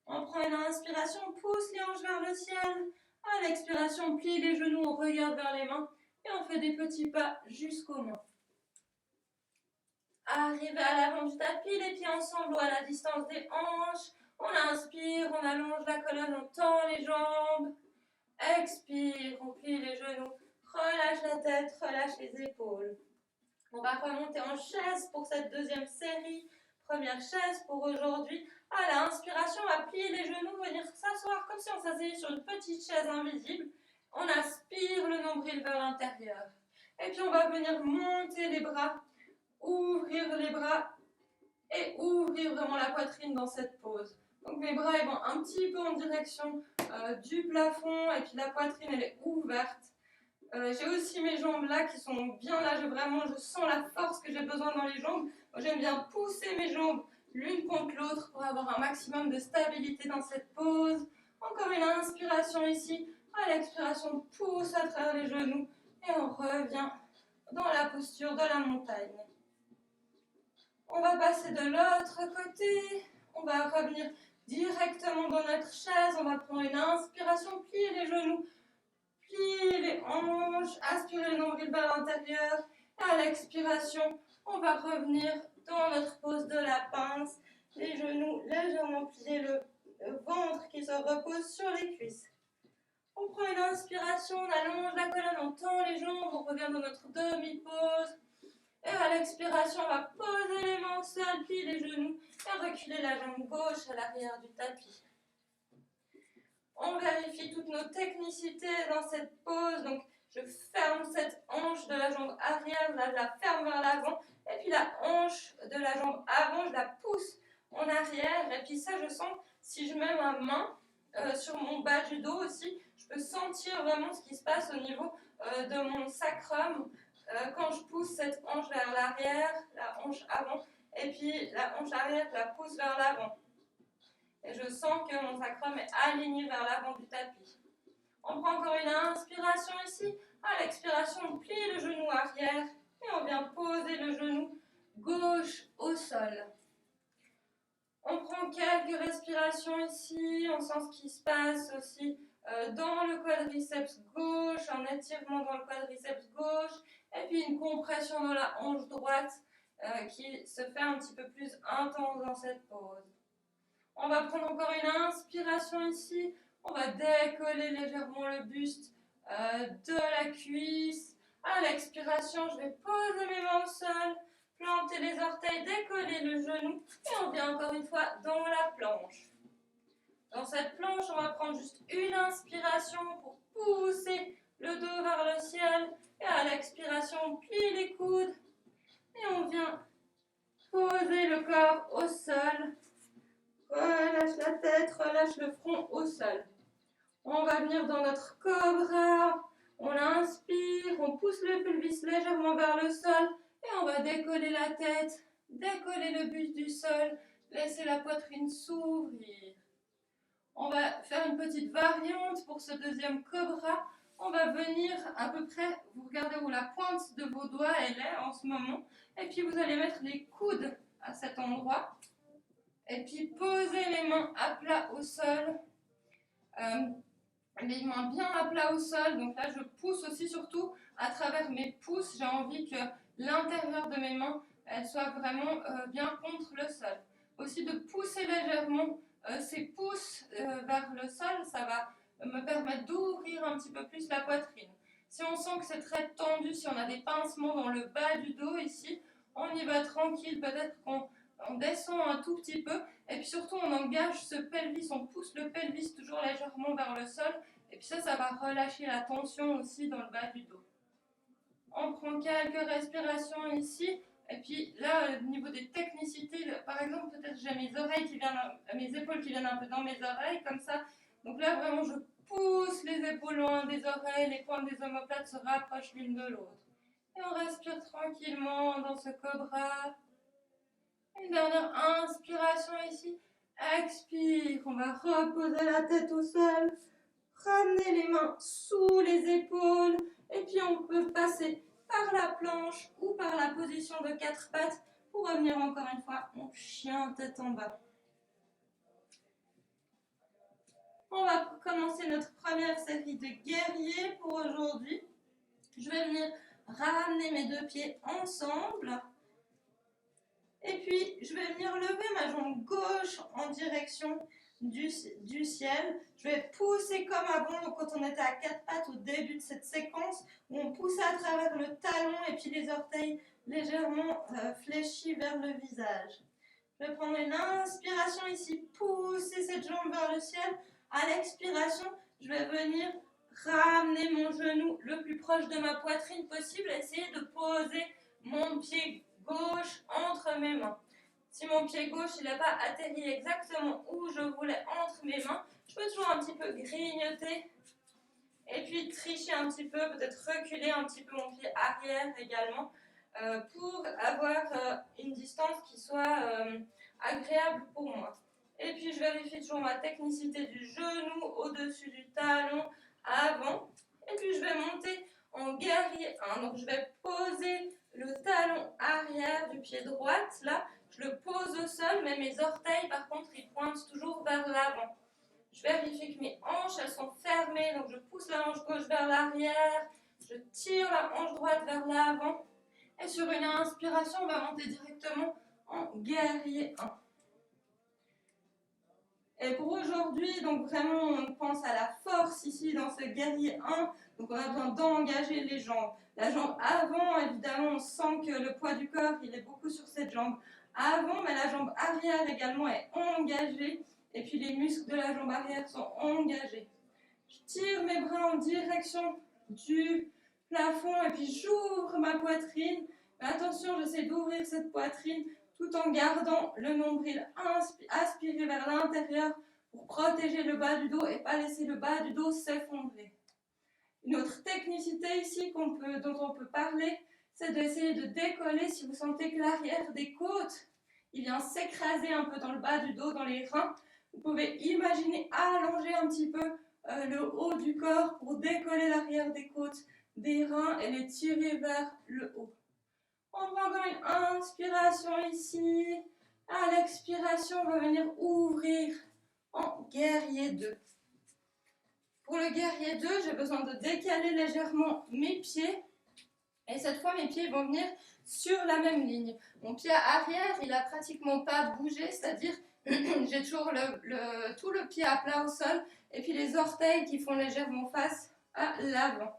On prend une inspiration, on pousse les hanches vers le ciel. À l'expiration, on plie les genoux, on regarde vers les mains et on fait des petits pas jusqu'aux mains. Arrivé à l'avant du tapis, les pieds ensemble ou à la distance des hanches. On inspire, on allonge la colonne, on tend les jambes. Expire, on plie les genoux, relâche la tête, relâche les épaules. On va remonter en chaise pour cette deuxième série. Première chaise pour aujourd'hui. À l'inspiration, on va plier les genoux, venir s'asseoir comme si on s'asseyait sur une petite chaise invisible. On aspire le nombril vers l'intérieur. Et puis on va venir monter les bras, ouvrir les bras et ouvrir vraiment la poitrine dans cette pose. Donc mes bras ils vont un petit peu en direction du plafond et puis la poitrine elle est ouverte. J'ai aussi mes jambes là qui sont bien là, je sens la force que j'ai besoin dans les jambes. J'aime bien pousser mes jambes l'une contre l'autre pour avoir un maximum de stabilité dans cette pose. Encore une inspiration ici, à l'expiration on pousse à travers les genoux et on revient dans la posture de la montagne. On va passer de l'autre côté, on va revenir directement dans notre chaise, on va prendre une inspiration, plier les genoux, plier les hanches, aspirer le nombril vers l'intérieur, et à l'expiration, on va revenir dans notre pose de la pince, les genoux légèrement pliés, le ventre qui se repose sur les cuisses. On prend une inspiration, on allonge la colonne, on tend les jambes, on revient dans notre demi-pose. Et à l'expiration, on va poser les mains au sol, plier les genoux et reculer la jambe gauche à l'arrière du tapis. On vérifie toutes nos technicités dans cette pose. Donc, je ferme cette hanche de la jambe arrière, là, je la ferme vers l'avant. Et puis la hanche de la jambe avant, je la pousse en arrière. Et puis ça, je sens, si je mets ma main sur mon bas du dos aussi, je peux sentir vraiment ce qui se passe au niveau de mon sacrum. Quand je pousse cette hanche vers l'arrière, la hanche avant, et puis la hanche arrière, je la pousse vers l'avant. Et je sens que mon sacrum est aligné vers l'avant du tapis. On prend encore une inspiration ici. À l'expiration, on plie le genou arrière et on vient poser le genou gauche au sol. On prend quelques respirations ici, on sent ce qui se passe aussi dans le quadriceps gauche, un étirement dans le quadriceps gauche, et puis une compression dans la hanche droite qui se fait un petit peu plus intense dans cette pose. On va prendre encore une inspiration ici, on va décoller légèrement le buste de la cuisse. À l'expiration, je vais poser mes mains au sol, planter les orteils, décoller le genou, et on vient encore une fois dans la planche. Dans cette planche, on va prendre juste une inspiration pour pousser le dos vers le ciel. Et à l'expiration, on plie les coudes. Et on vient poser le corps au sol. Relâche la tête, relâche le front au sol. On va venir dans notre cobra. On inspire, on pousse le pelvis légèrement vers le sol. Et on va décoller la tête, décoller le buste du sol. Laisser la poitrine s'ouvrir. On va faire une petite variante pour ce deuxième cobra. On va venir à peu près, vous regardez où la pointe de vos doigts elle est en ce moment. Et puis vous allez mettre les coudes à cet endroit. Et puis poser les mains à plat au sol. Les mains bien à plat au sol. Donc là je pousse aussi surtout à travers mes pouces. J'ai envie que l'intérieur de mes mains elle soit vraiment bien contre le sol. Aussi de pousser légèrement ces pouces vers le sol, ça va me permettre d'ouvrir un petit peu plus la poitrine. Si on sent que c'est très tendu, si on a des pincements dans le bas du dos ici, on y va tranquille, peut-être qu'on descend un tout petit peu, et puis surtout on engage ce pelvis, on pousse le pelvis toujours légèrement vers le sol, et puis ça va relâcher la tension aussi dans le bas du dos. On prend quelques respirations ici. Et puis là, au niveau des technicités, par exemple, peut-être j'ai mes épaules qui viennent un peu dans mes oreilles, comme ça. Donc là, vraiment, je pousse les épaules loin des oreilles, les pointes des omoplates se rapprochent l'une de l'autre. Et on respire tranquillement dans ce cobra. Une dernière inspiration ici. Expire, on va reposer la tête au sol. Ramener les mains sous les épaules. Et puis on peut passer par la planche ou par la position de 4 pattes pour revenir encore une fois en chien tête en bas. On va commencer notre première série de guerriers pour aujourd'hui. Je vais venir ramener mes deux pieds ensemble. Et puis je vais venir lever ma jambe gauche en direction du ciel. Je vais pousser comme avant, donc quand on était à 4 pattes au début de cette séquence, où on poussait à travers le talon et puis les orteils légèrement fléchis vers le visage. Je vais prendre une inspiration ici, pousser cette jambe vers le ciel. À l'expiration, je vais venir ramener mon genou le plus proche de ma poitrine possible, essayer de poser mon pied gauche entre mes mains. Si mon pied gauche il n'a pas atterri exactement où je voulais entre mes mains, je peux toujours un petit peu grignoter et puis tricher un petit peu, peut-être reculer un petit peu mon pied arrière également pour avoir une distance qui soit agréable pour moi. Et puis je vérifie toujours ma technicité du genou au-dessus du talon avant. Et puis je vais monter en guerrier 1. Donc je vais poser le talon arrière du pied droit. Là, je le pose au sol, mais mes orteils par contre ils pointent toujours vers l'avant. Je vérifie que mes hanches elles sont fermées, donc je pousse la hanche gauche vers l'arrière, je tire la hanche droite vers l'avant. Et sur une inspiration, on va monter directement en guerrier 1. Et pour aujourd'hui, donc vraiment, on pense à la force ici dans ce guerrier 1. Donc on a besoin d'engager les jambes. La jambe avant, évidemment, on sent que le poids du corps, il est beaucoup sur cette jambe avant, mais la jambe arrière également est engagée. Et puis les muscles de la jambe arrière sont engagés. Je tire mes bras en direction du plafond et puis j'ouvre ma poitrine. Mais attention, j'essaie d'ouvrir cette poitrine tout en gardant le nombril aspiré vers l'intérieur pour protéger le bas du dos et pas laisser le bas du dos s'effondrer. Une autre technicité ici dont on peut parler, c'est d'essayer de décoller si vous sentez que l'arrière des côtes il vient s'écraser un peu dans le bas du dos, dans les reins. Vous pouvez imaginer allonger un petit peu le haut du corps pour décoller l'arrière des côtes, des reins et les tirer vers le haut. On prend encore une inspiration ici. À l'expiration, on va venir ouvrir en guerrier 2. Pour le guerrier 2, j'ai besoin de décaler légèrement mes pieds. Et cette fois, mes pieds vont venir sur la même ligne. Mon pied arrière, il n'a pratiquement pas bougé, c'est-à-dire j'ai toujours tout le pied à plat au sol et puis les orteils qui font légèrement face à l'avant.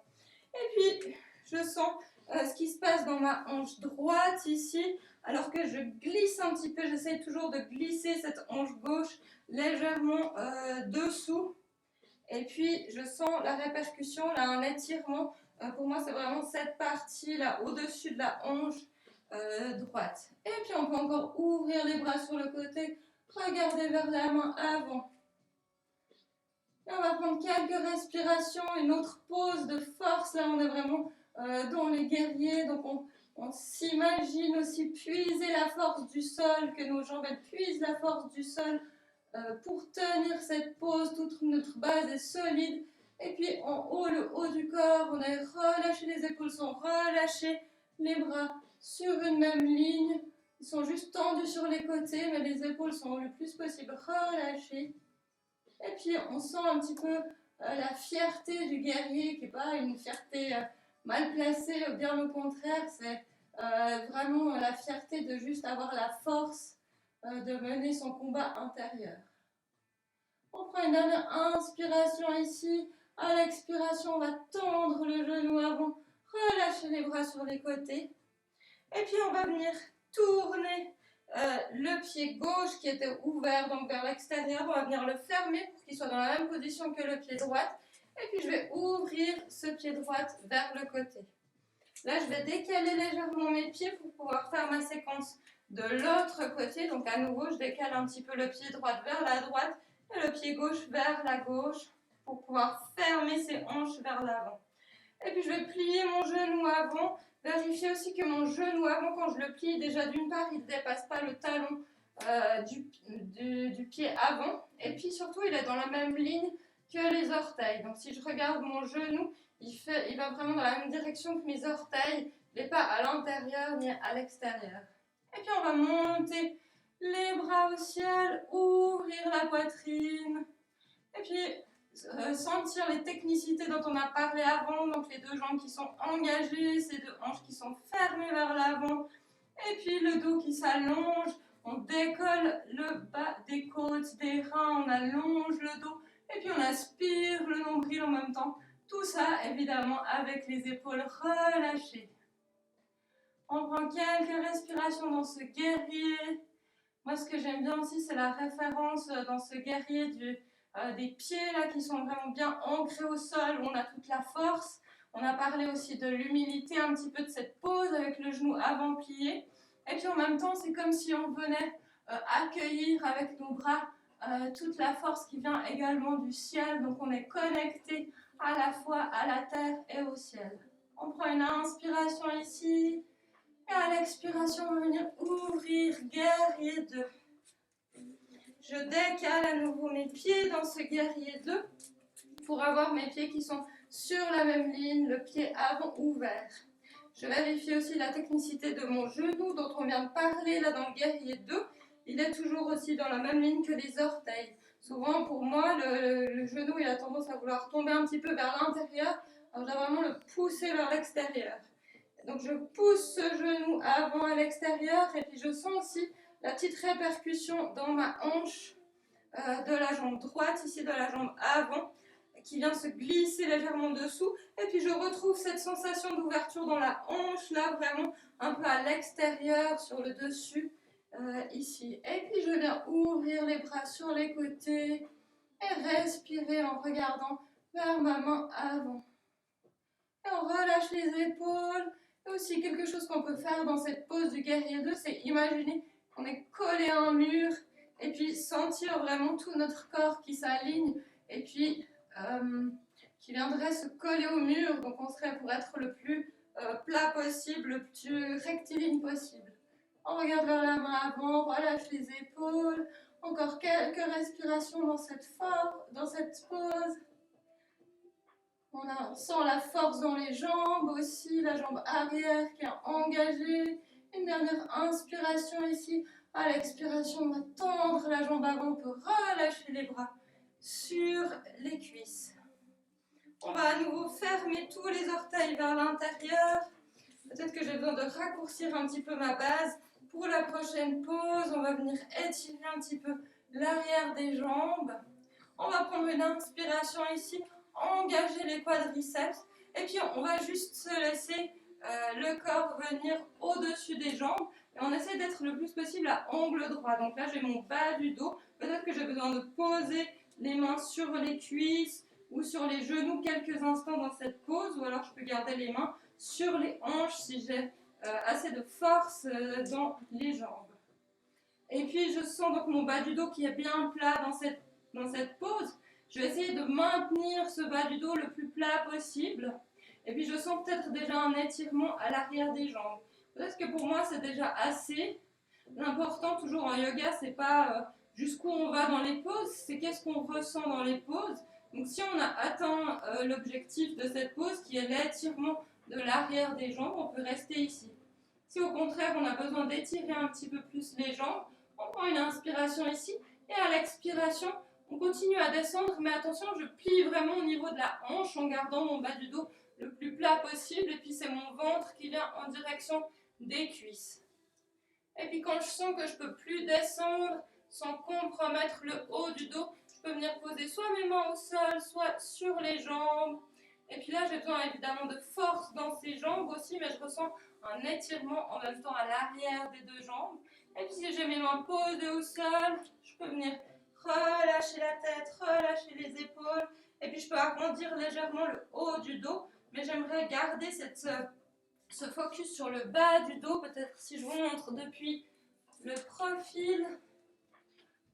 Et puis, je sens ce qui se passe dans ma hanche droite ici, alors que je glisse un petit peu, j'essaie toujours de glisser cette hanche gauche légèrement dessous. Et puis, je sens la répercussion, là, un étirement. Pour moi, c'est vraiment cette partie-là, au-dessus de la hanche droite. Et puis, on peut encore ouvrir les bras sur le côté, regarder vers la main avant. Et on va prendre quelques respirations, une autre pause de force. Là, on est vraiment dans les guerriers. Donc, on s'imagine aussi puiser la force du sol, que nos jambes puisent la force du sol pour tenir cette pose. Toute notre base est solide. Et puis, en haut, le haut du corps, on est relâché, les épaules sont relâchées, les bras sur une même ligne. Ils sont juste tendus sur les côtés, mais les épaules sont le plus possible relâchées. Et puis, on sent un petit peu la fierté du guerrier, qui n'est pas une fierté mal placée, bien au contraire, c'est vraiment la fierté de juste avoir la force de mener son combat intérieur. On prend une dernière inspiration ici. À l'expiration, on va tendre le genou avant, relâcher les bras sur les côtés. Et puis, on va venir tourner le pied gauche qui était ouvert donc vers l'extérieur. On va venir le fermer pour qu'il soit dans la même position que le pied droit. Et puis, je vais ouvrir ce pied droit vers le côté. Là, je vais décaler légèrement mes pieds pour pouvoir faire ma séquence de l'autre côté. Donc, à nouveau, je décale un petit peu le pied droit vers la droite et le pied gauche vers la gauche pour pouvoir fermer ses hanches vers l'avant. Et puis, je vais plier mon genou avant. Vérifiez aussi que mon genou avant, quand je le plie, déjà d'une part, il ne dépasse pas le talon du pied avant. Et puis surtout, il est dans la même ligne que les orteils. Donc si je regarde mon genou, il va vraiment dans la même direction que mes orteils. Il n'est pas à l'intérieur ni à l'extérieur. Et puis on va monter les bras au ciel, ouvrir la poitrine. Et puis sentir les technicités dont on a parlé avant, donc les deux jambes qui sont engagées, ces deux hanches qui sont fermées vers l'avant, et puis le dos qui s'allonge, on décolle le bas des côtes, des reins, on allonge le dos, et puis on aspire le nombril en même temps. Tout ça, évidemment, avec les épaules relâchées. On prend quelques respirations dans ce guerrier. Moi, ce que j'aime bien aussi, c'est la référence dans ce guerrier des pieds là qui sont vraiment bien ancrés au sol, où on a toute la force. On a parlé aussi de l'humilité, un petit peu de cette pose avec le genou avant plié. Et puis en même temps, c'est comme si on venait accueillir avec nos bras toute la force qui vient également du ciel. Donc on est connecté à la fois à la terre et au ciel. On prend une inspiration ici et à l'expiration on va venir ouvrir guerrier 2. Je décale à nouveau mes pieds dans ce guerrier 2 pour avoir mes pieds qui sont sur la même ligne, le pied avant ouvert. Je vérifie aussi la technicité de mon genou dont on vient de parler là dans le guerrier 2. Il est toujours aussi dans la même ligne que les orteils. Souvent pour moi le genou il a tendance à vouloir tomber un petit peu vers l'intérieur, alors je dois vraiment le pousser vers l'extérieur. Donc je pousse ce genou avant à l'extérieur et puis je sens aussi la petite répercussion dans ma hanche de la jambe droite, ici de la jambe avant, qui vient se glisser légèrement dessous. Et puis je retrouve cette sensation d'ouverture dans la hanche, là vraiment un peu à l'extérieur, sur le dessus, ici. Et puis je viens ouvrir les bras sur les côtés et respirer en regardant vers ma main avant. Et on relâche les épaules. Et aussi quelque chose qu'on peut faire dans cette pose du guerrier 2, c'est imaginer qu'on est collé à un mur et puis sentir vraiment tout notre corps qui s'aligne et puis qui viendrait se coller au mur. Donc on serait pour être le plus plat possible, le plus rectiligne possible. On regarde vers la main avant, on relâche les épaules. Encore quelques respirations dans cette pose. On sent la force dans les jambes aussi, la jambe arrière qui est engagée. Une dernière inspiration ici. À l'expiration, on va tendre la jambe avant, on peut relâcher les bras sur les cuisses. On va à nouveau fermer tous les orteils vers l'intérieur. Peut-être que j'ai besoin de raccourcir un petit peu ma base. Pour la prochaine pause, on va venir étirer un petit peu l'arrière des jambes. On va prendre une inspiration ici, engager les quadriceps. Et puis on va juste se laisser le corps venir au-dessus des jambes. Et on essaie d'être le plus possible à angle droit. Donc là, j'ai mon bas du dos. Peut-être que j'ai besoin de poser les mains sur les cuisses ou sur les genoux quelques instants dans cette pose. Ou alors, je peux garder les mains sur les hanches si j'ai assez de force dans les jambes. Et puis, je sens donc mon bas du dos qui est bien plat dans cette pose. Je vais essayer de maintenir ce bas du dos le plus plat possible. Et puis, je sens peut-être déjà un étirement à l'arrière des jambes. Peut-être que pour moi, c'est déjà assez. L'important, toujours en yoga, c'est pas jusqu'où on va dans les poses, c'est qu'est-ce qu'on ressent dans les poses. Donc, si on a atteint l'objectif de cette pose, qui est l'étirement de l'arrière des jambes, on peut rester ici. Si au contraire, on a besoin d'étirer un petit peu plus les jambes, on prend une inspiration ici, et à l'expiration, on continue à descendre, mais attention, je plie vraiment au niveau de la hanche en gardant mon bas du dos le plus plat possible, et puis c'est mon ventre qui vient en direction des cuisses. Et puis quand je sens que je ne peux plus descendre sans compromettre le haut du dos, je peux venir poser soit mes mains au sol, soit sur les jambes. Et puis là, j'ai besoin évidemment de force dans ces jambes aussi, mais je ressens un étirement en même temps à l'arrière des deux jambes. Et puis si j'ai mes mains posées au sol, je peux venir relâcher la tête, relâcher les épaules. Et puis je peux agrandir légèrement le haut du dos, mais j'aimerais garder ce focus sur le bas du dos. Peut-être si je vous montre depuis le profil,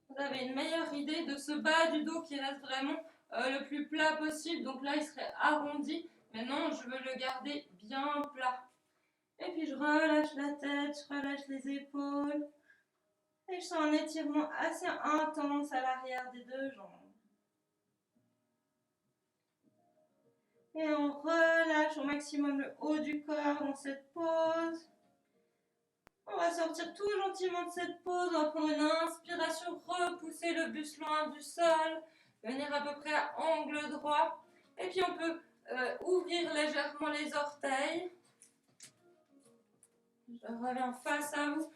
vous avez une meilleure idée de ce bas du dos qui reste vraiment le plus plat possible. Donc là, il serait arrondi. Mais non, je veux le garder bien plat. Et puis, je relâche la tête, je relâche les épaules. Et je sens un étirement assez intense à l'arrière des deux jambes. Et on relâche au maximum le haut du corps dans cette pose. On va sortir tout gentiment de cette pose. On va prendre une inspiration, repousser le buste loin du sol. Venir à peu près à angle droit. Et puis on peut ouvrir légèrement les orteils. Je reviens face à vous.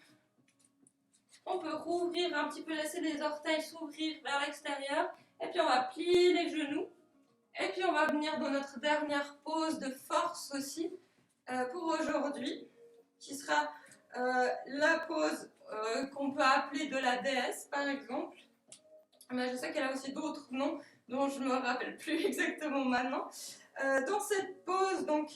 On peut rouvrir un petit peu, laisser les orteils s'ouvrir vers l'extérieur. Et puis on va plier les genoux. Et puis on va venir dans notre dernière pose de force aussi pour aujourd'hui, qui sera la pose qu'on peut appeler de la déesse par exemple. Mais je sais qu'elle a aussi d'autres noms dont je ne me rappelle plus exactement maintenant. Dans cette pose, donc,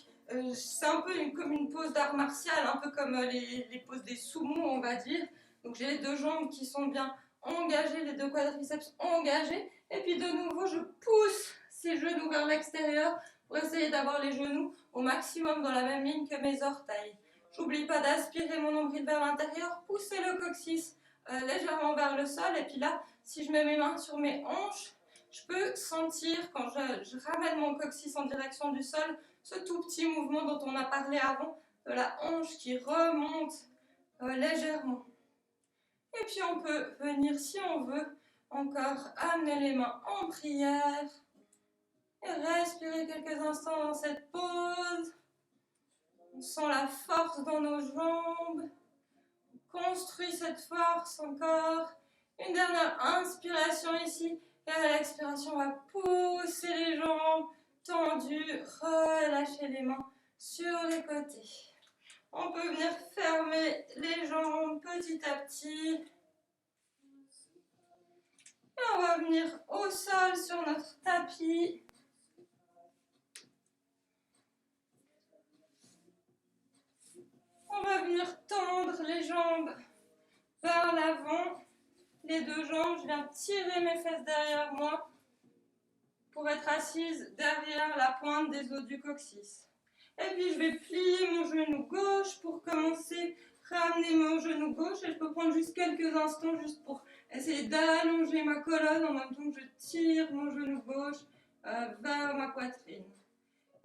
c'est un peu comme une pose d'art martial, un peu comme les poses des sumo, on va dire. Donc j'ai les deux jambes qui sont bien engagées, les deux quadriceps engagés. Et puis de nouveau, je pousse ces genoux vers l'extérieur pour essayer d'avoir les genoux au maximum dans la même ligne que mes orteils. J'oublie pas d'aspirer mon nombril vers l'intérieur, pousser le coccyx légèrement vers le sol. Et puis là, si je mets mes mains sur mes hanches, je peux sentir quand je ramène mon coccyx en direction du sol, ce tout petit mouvement dont on a parlé avant, de la hanche qui remonte légèrement. Et puis on peut venir, si on veut, encore amener les mains en prière et respirer quelques instants dans cette pause. On sent la force dans nos jambes. On construit cette force encore. Une dernière inspiration ici. Et à l'expiration, on va pousser les jambes tendues, relâcher les mains sur les côtés. On peut venir fermer les jambes petit à petit. Et on va venir au sol sur notre tapis. On va venir tendre les jambes vers l'avant. Les deux jambes, je viens tirer mes fesses derrière moi pour être assise derrière la pointe des os du coccyx. Et puis je vais plier mon genou gauche pour commencer, ramener mon genou gauche. Et je peux prendre juste quelques instants juste pour essayer d'allonger ma colonne en même temps que je tire mon genou gauche vers ma poitrine.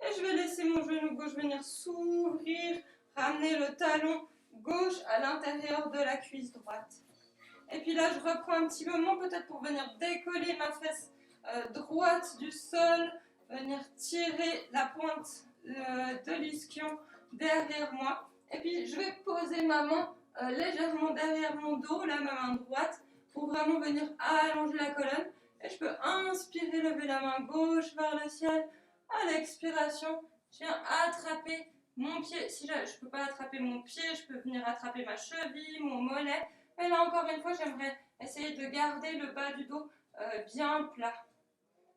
Et je vais laisser mon genou gauche venir s'ouvrir, ramener le talon gauche à l'intérieur de la cuisse droite. Et puis là, je reprends un petit moment peut-être pour venir décoller ma fesse droite du sol, venir tirer la pointe de l'ischio derrière moi. Et puis, je vais poser ma main légèrement derrière mon dos, la main droite, pour vraiment venir allonger la colonne. Et je peux inspirer, lever la main gauche vers le ciel. À l'expiration, je viens attraper mon pied. Si je ne peux pas attraper mon pied, je peux venir attraper ma cheville, mon mollet. Mais là, encore une fois, j'aimerais essayer de garder le bas du dos bien plat.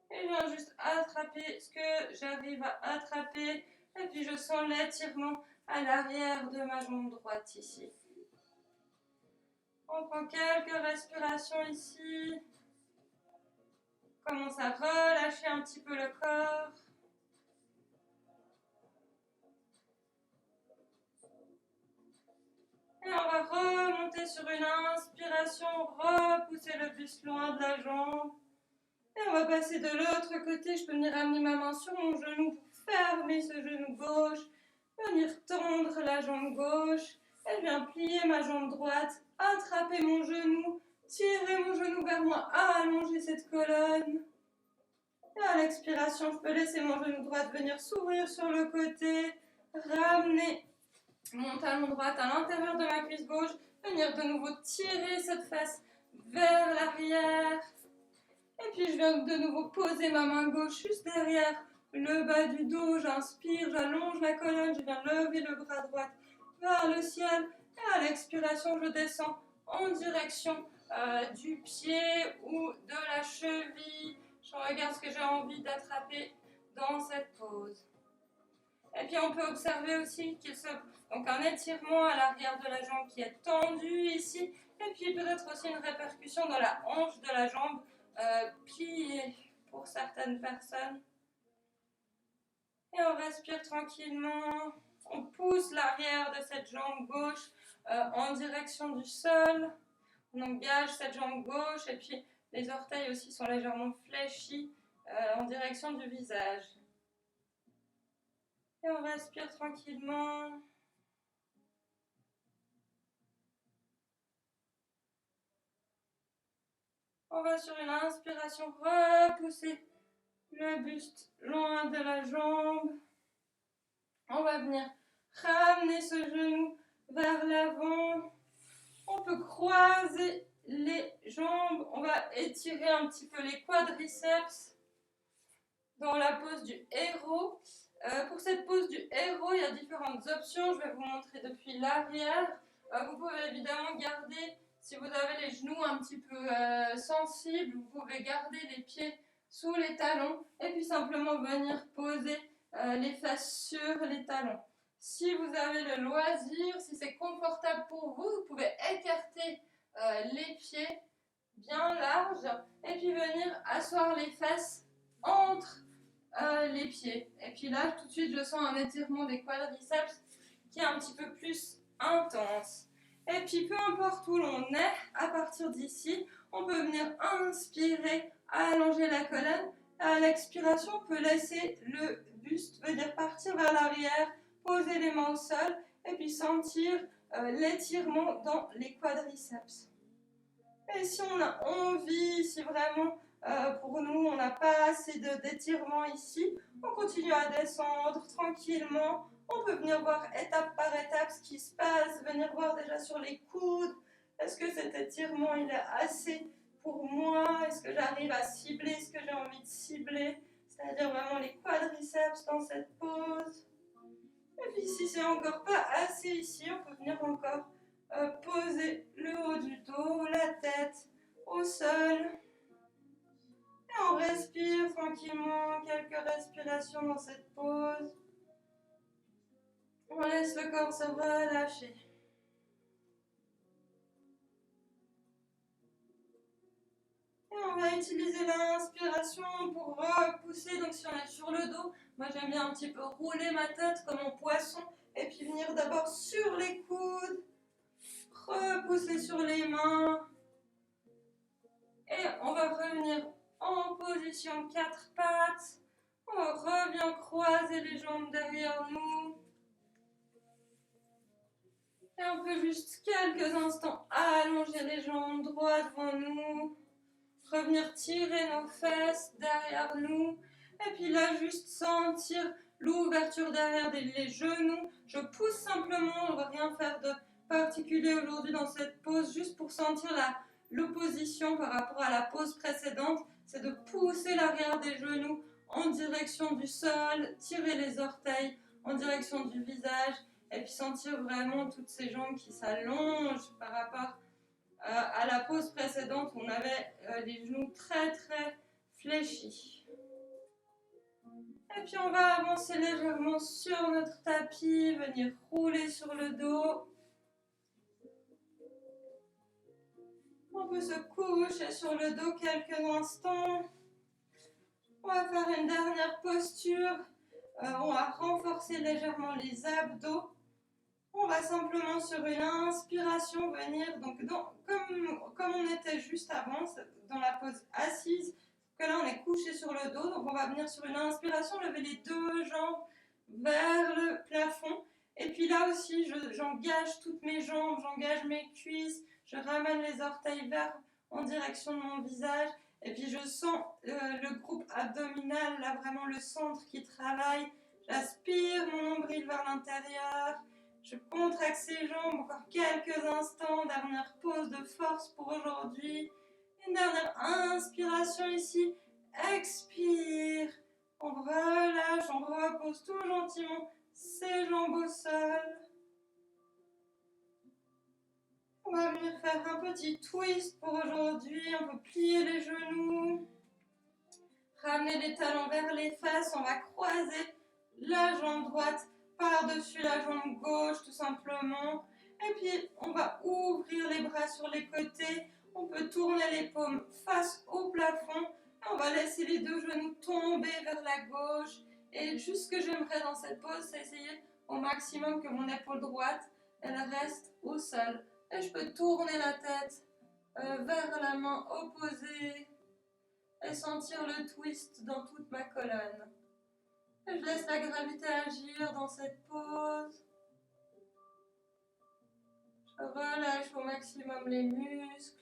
Et je viens juste attraper ce que j'arrive à attraper. Et puis, je sens l'étirement à l'arrière de ma jambe droite ici. On prend quelques respirations ici. On commence à relâcher un petit peu le corps. Et on va remonter sur une inspiration, repousser le buste loin de la jambe. Et on va passer de l'autre côté. Je peux venir amener ma main sur mon genou pour fermer ce genou gauche. Venir tendre la jambe gauche. Et je viens plier ma jambe droite, attraper mon genou, tirer mon genou vers moi, allonger cette colonne. Et à l'expiration, je peux laisser mon genou droit venir s'ouvrir sur le côté, ramener mon talon droit à l'intérieur de ma cuisse gauche, venir de nouveau tirer cette fesse vers l'arrière. Et puis je viens de nouveau poser ma main gauche juste derrière le bas du dos. J'inspire, j'allonge la colonne, je viens lever le bras droit vers le ciel. Et à l'expiration, je descends en direction du pied ou de la cheville. Je regarde ce que j'ai envie d'attraper dans cette pose. Et puis on peut observer aussi donc un étirement à l'arrière de la jambe qui est tendu ici. Et puis peut-être aussi une répercussion dans la hanche de la jambe pliée pour certaines personnes. Et on respire tranquillement. On pousse l'arrière de cette jambe gauche en direction du sol. On engage cette jambe gauche et puis les orteils aussi sont légèrement fléchis en direction du visage. Et on respire tranquillement. On va sur une inspiration repousser le buste loin de la jambe. On va venir ramener ce genou vers l'avant. On peut croiser les jambes. On va étirer un petit peu les quadriceps dans la pose du héros. Pour cette pose du héros, il y a différentes options. Je vais vous montrer depuis l'arrière. Vous pouvez évidemment garder, si vous avez les genoux un petit peu sensibles, vous pouvez garder les pieds sous les talons et puis simplement venir poser les fesses sur les talons. Si vous avez le loisir, si c'est confortable pour vous, vous pouvez écarter les pieds bien larges et puis venir asseoir les fesses entre les pieds. Et puis là, tout de suite, je sens un étirement des quadriceps qui est un petit peu plus intense. Et puis, peu importe où l'on est, à partir d'ici, on peut venir inspirer, allonger la colonne. À l'expiration, on peut laisser le buste venir partir vers l'arrière, poser les mains au sol et puis sentir l'étirement dans les quadriceps. Et si on a envie, si vraiment pour nous on n'a pas assez d'étirement ici, on continue à descendre tranquillement. On peut venir voir étape par étape ce qui se passe, venir voir déjà sur les coudes. Est-ce que cet étirement il est assez pour moi? Est-ce que j'arrive à cibler ce que j'ai envie de cibler? C'est-à-dire vraiment les quadriceps dans cette pose. Et puis si c'est encore pas assez ici, on peut venir encore poser le haut du dos, la tête au sol. Et on respire tranquillement, quelques respirations dans cette pose. On laisse le corps se relâcher. Et on va utiliser l'inspiration pour repousser. Donc si on est sur le dos, moi j'aime bien un petit peu rouler ma tête comme un poisson. Et puis venir d'abord sur les coudes. Repousser sur les mains. Et on va revenir en position 4 pattes. On revient croiser les jambes derrière nous. Et on peut juste quelques instants allonger les jambes droit devant nous. Revenir tirer nos fesses derrière nous. Et puis là, juste sentir l'ouverture derrière les genoux. Je pousse simplement, on ne va rien faire de particulier aujourd'hui dans cette pose, juste pour sentir l'opposition par rapport à la pose précédente. C'est de pousser l'arrière des genoux en direction du sol, tirer les orteils en direction du visage et puis sentir vraiment toutes ces jambes qui s'allongent par rapport à la pose précédente où on avait les genoux très très fléchis. Et puis on va avancer légèrement sur notre tapis, venir rouler sur le dos. On peut se coucher sur le dos quelques instants. On va faire une dernière posture. On va renforcer légèrement les abdos. On va simplement sur une inspiration venir, donc comme on était juste avant, dans la pose assise, que là on est couché sur le dos, donc on va venir sur une inspiration, lever les deux jambes vers le plafond. Et puis là aussi, j'engage toutes mes jambes, j'engage mes cuisses, je ramène les orteils en direction de mon visage. Et puis je sens le groupe abdominal, là vraiment le centre qui travaille. J'aspire mon nombril vers l'intérieur. Je contracte ses jambes encore quelques instants. Dernière pause de force pour aujourd'hui. Une dernière inspiration ici. Expire. On relâche, on repose tout gentiment ses jambes au sol. On va venir faire un petit twist pour aujourd'hui. On peut plier les genoux. Ramener les talons vers les fesses. On va croiser la jambe droite par-dessus la jambe gauche tout simplement. Et puis on va ouvrir les bras sur les côtés. On peut tourner les paumes face au plafond. Et on va laisser les deux genoux tomber vers la gauche. Et juste ce que j'aimerais dans cette pose, c'est essayer au maximum que mon épaule droite, elle reste au sol. Et je peux tourner la tête vers la main opposée et sentir le twist dans toute ma colonne. Et je laisse la gravité agir dans cette pose. Je relâche au maximum les muscles.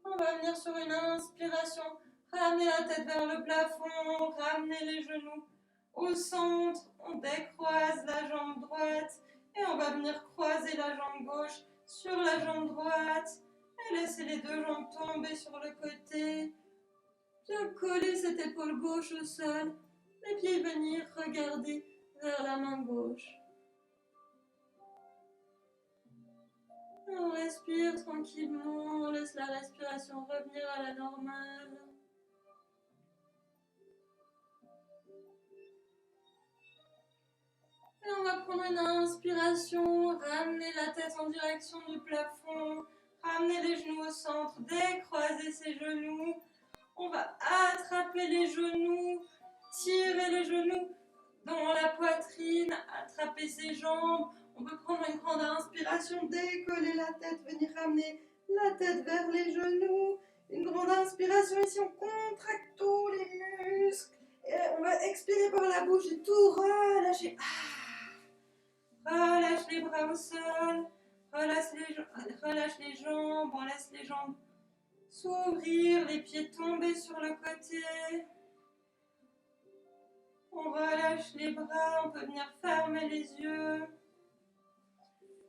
On va venir sur une inspiration, ramener la tête vers le plafond, ramener les genoux au centre. On décroise la jambe droite et on va venir croiser la jambe gauche sur la jambe droite et laisser les deux jambes tomber sur le côté. Bien coller cette épaule gauche au sol et puis venir regarder vers la main gauche. On respire tranquillement, on laisse la respiration revenir à la normale. Et on va prendre une inspiration, ramener la tête en direction du plafond, ramener les genoux au centre, décroiser ses genoux. On va attraper les genoux, tirer les genoux dans la poitrine, attraper ses jambes. On peut prendre une grande inspiration, décoller la tête, venir ramener la tête vers les genoux. Une grande inspiration ici, on contracte tous les muscles. Et on va expirer par la bouche et tout relâcher. Relâche les bras au sol, relâche les jambes, on laisse les jambes s'ouvrir, les pieds tomber sur le côté. On relâche les bras, on peut venir fermer les yeux.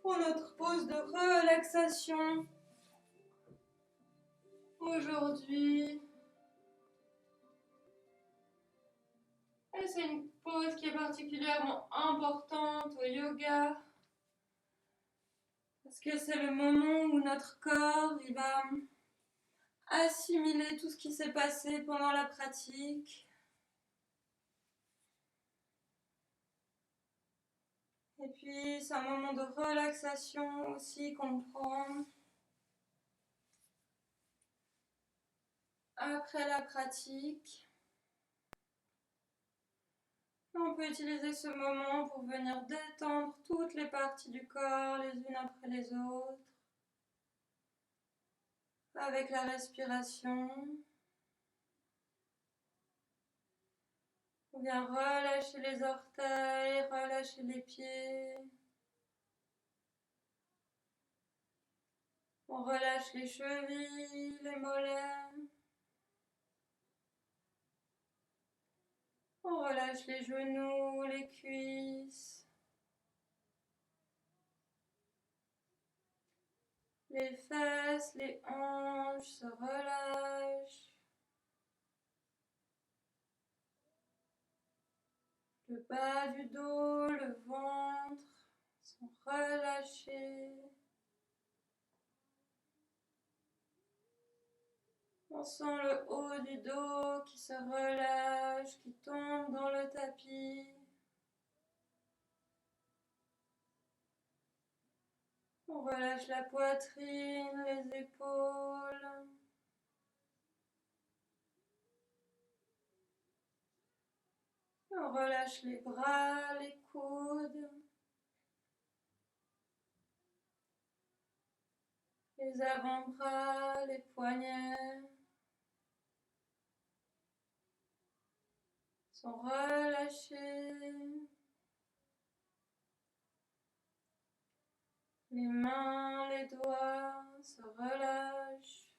Pour notre pause de relaxation, aujourd'hui, et c'est une pause qui est particulièrement importante au yoga. Parce que c'est le moment où notre corps il va assimiler tout ce qui s'est passé pendant la pratique. Et puis c'est un moment de relaxation aussi qu'on prend après la pratique. On peut utiliser ce moment pour venir détendre toutes les parties du corps les unes après les autres avec la respiration. On vient relâcher les orteils, relâcher les pieds. On relâche les chevilles, les mollets. On relâche les genoux, les cuisses. Les fesses, les hanches se relâchent. Le bas du dos, le ventre sont relâchés. On sent le haut du dos qui se relâche, qui tombe dans le tapis. On relâche la poitrine, les épaules. On relâche les bras, les coudes. Les avant-bras, les poignets sont relâchés. Les mains, les doigts se relâchent.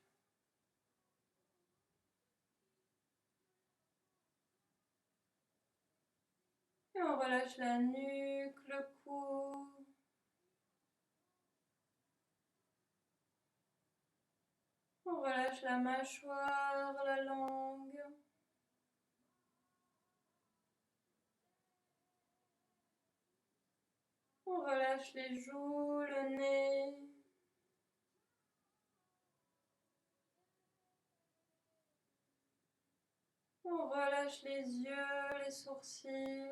Et on relâche la nuque, le cou. On relâche la mâchoire, la langue. On relâche les joues, le nez. On relâche les yeux, les sourcils.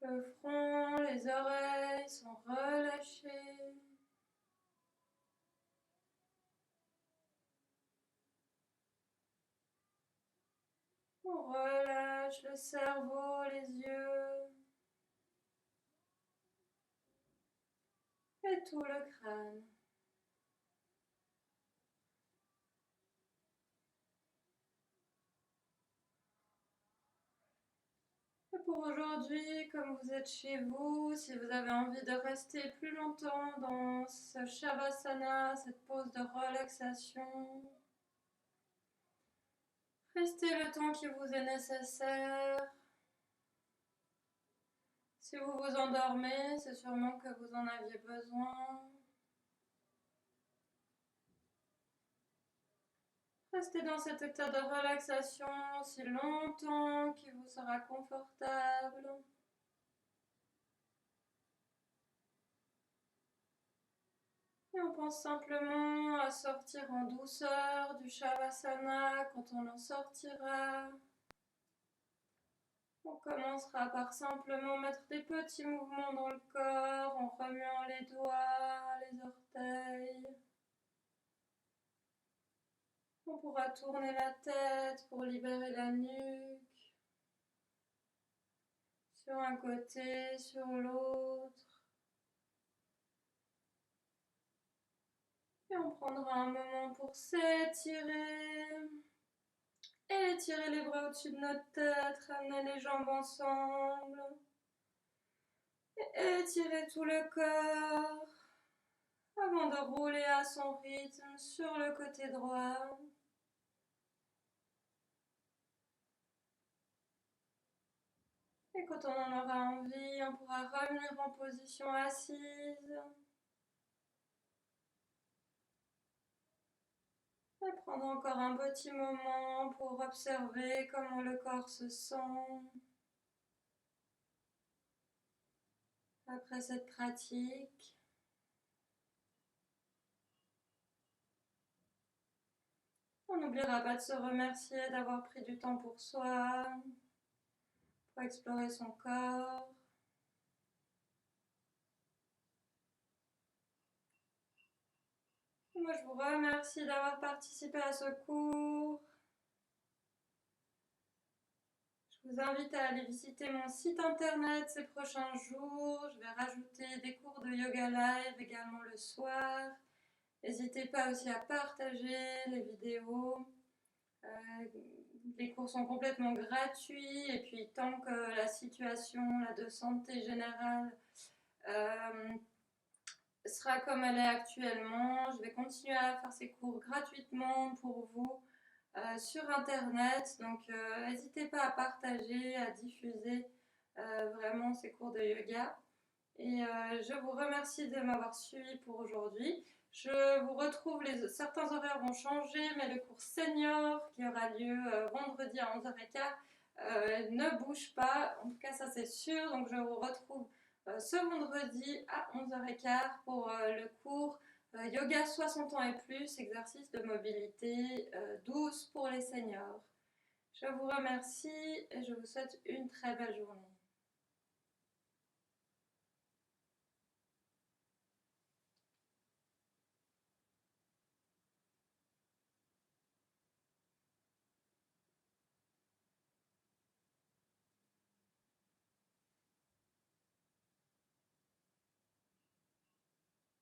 Le front, les oreilles sont relâchées. On relâche le cerveau, les yeux et tout le crâne. Et pour aujourd'hui, comme vous êtes chez vous, si vous avez envie de rester plus longtemps dans ce Shavasana, cette pause de relaxation, restez le temps qui vous est nécessaire. Si vous vous endormez, c'est sûrement que vous en aviez besoin. Restez dans cet état de relaxation aussi longtemps qu'il vous sera confortable. Et on pense simplement à sortir en douceur du Shavasana quand on en sortira. On commencera par simplement mettre des petits mouvements dans le corps en remuant les doigts, les orteils. On pourra tourner la tête pour libérer la nuque, sur un côté, sur l'autre. Et on prendra un moment pour s'étirer. Et étirer les bras au-dessus de notre tête, ramener les jambes ensemble. Et étirer tout le corps avant de rouler à son rythme sur le côté droit. Et quand on en aura envie, on pourra revenir en position assise. Et prendre encore un petit moment pour observer comment le corps se sent. Après cette pratique, on n'oubliera pas de se remercier d'avoir pris du temps pour soi, pour explorer son corps. Moi, je vous remercie d'avoir participé à ce cours. Je vous invite à aller visiter mon site internet ces prochains jours. Je vais rajouter des cours de yoga live également le soir. N'hésitez pas aussi à partager les vidéos. Les cours sont complètement gratuits et puis tant que la situation de santé générale sera comme elle est actuellement, je vais continuer à faire ces cours gratuitement pour vous sur internet. Donc n'hésitez pas à partager, à diffuser vraiment ces cours de yoga. Et je vous remercie de m'avoir suivi pour aujourd'hui. Je vous retrouve, certains horaires vont changer, mais le cours senior qui aura lieu vendredi à 11h15 ne bouge pas. En tout cas, ça c'est sûr. Donc je vous retrouve ce vendredi à 11h15 pour le cours Yoga 60 ans et plus, exercice de mobilité douce pour les seniors. Je vous remercie et je vous souhaite une très belle journée.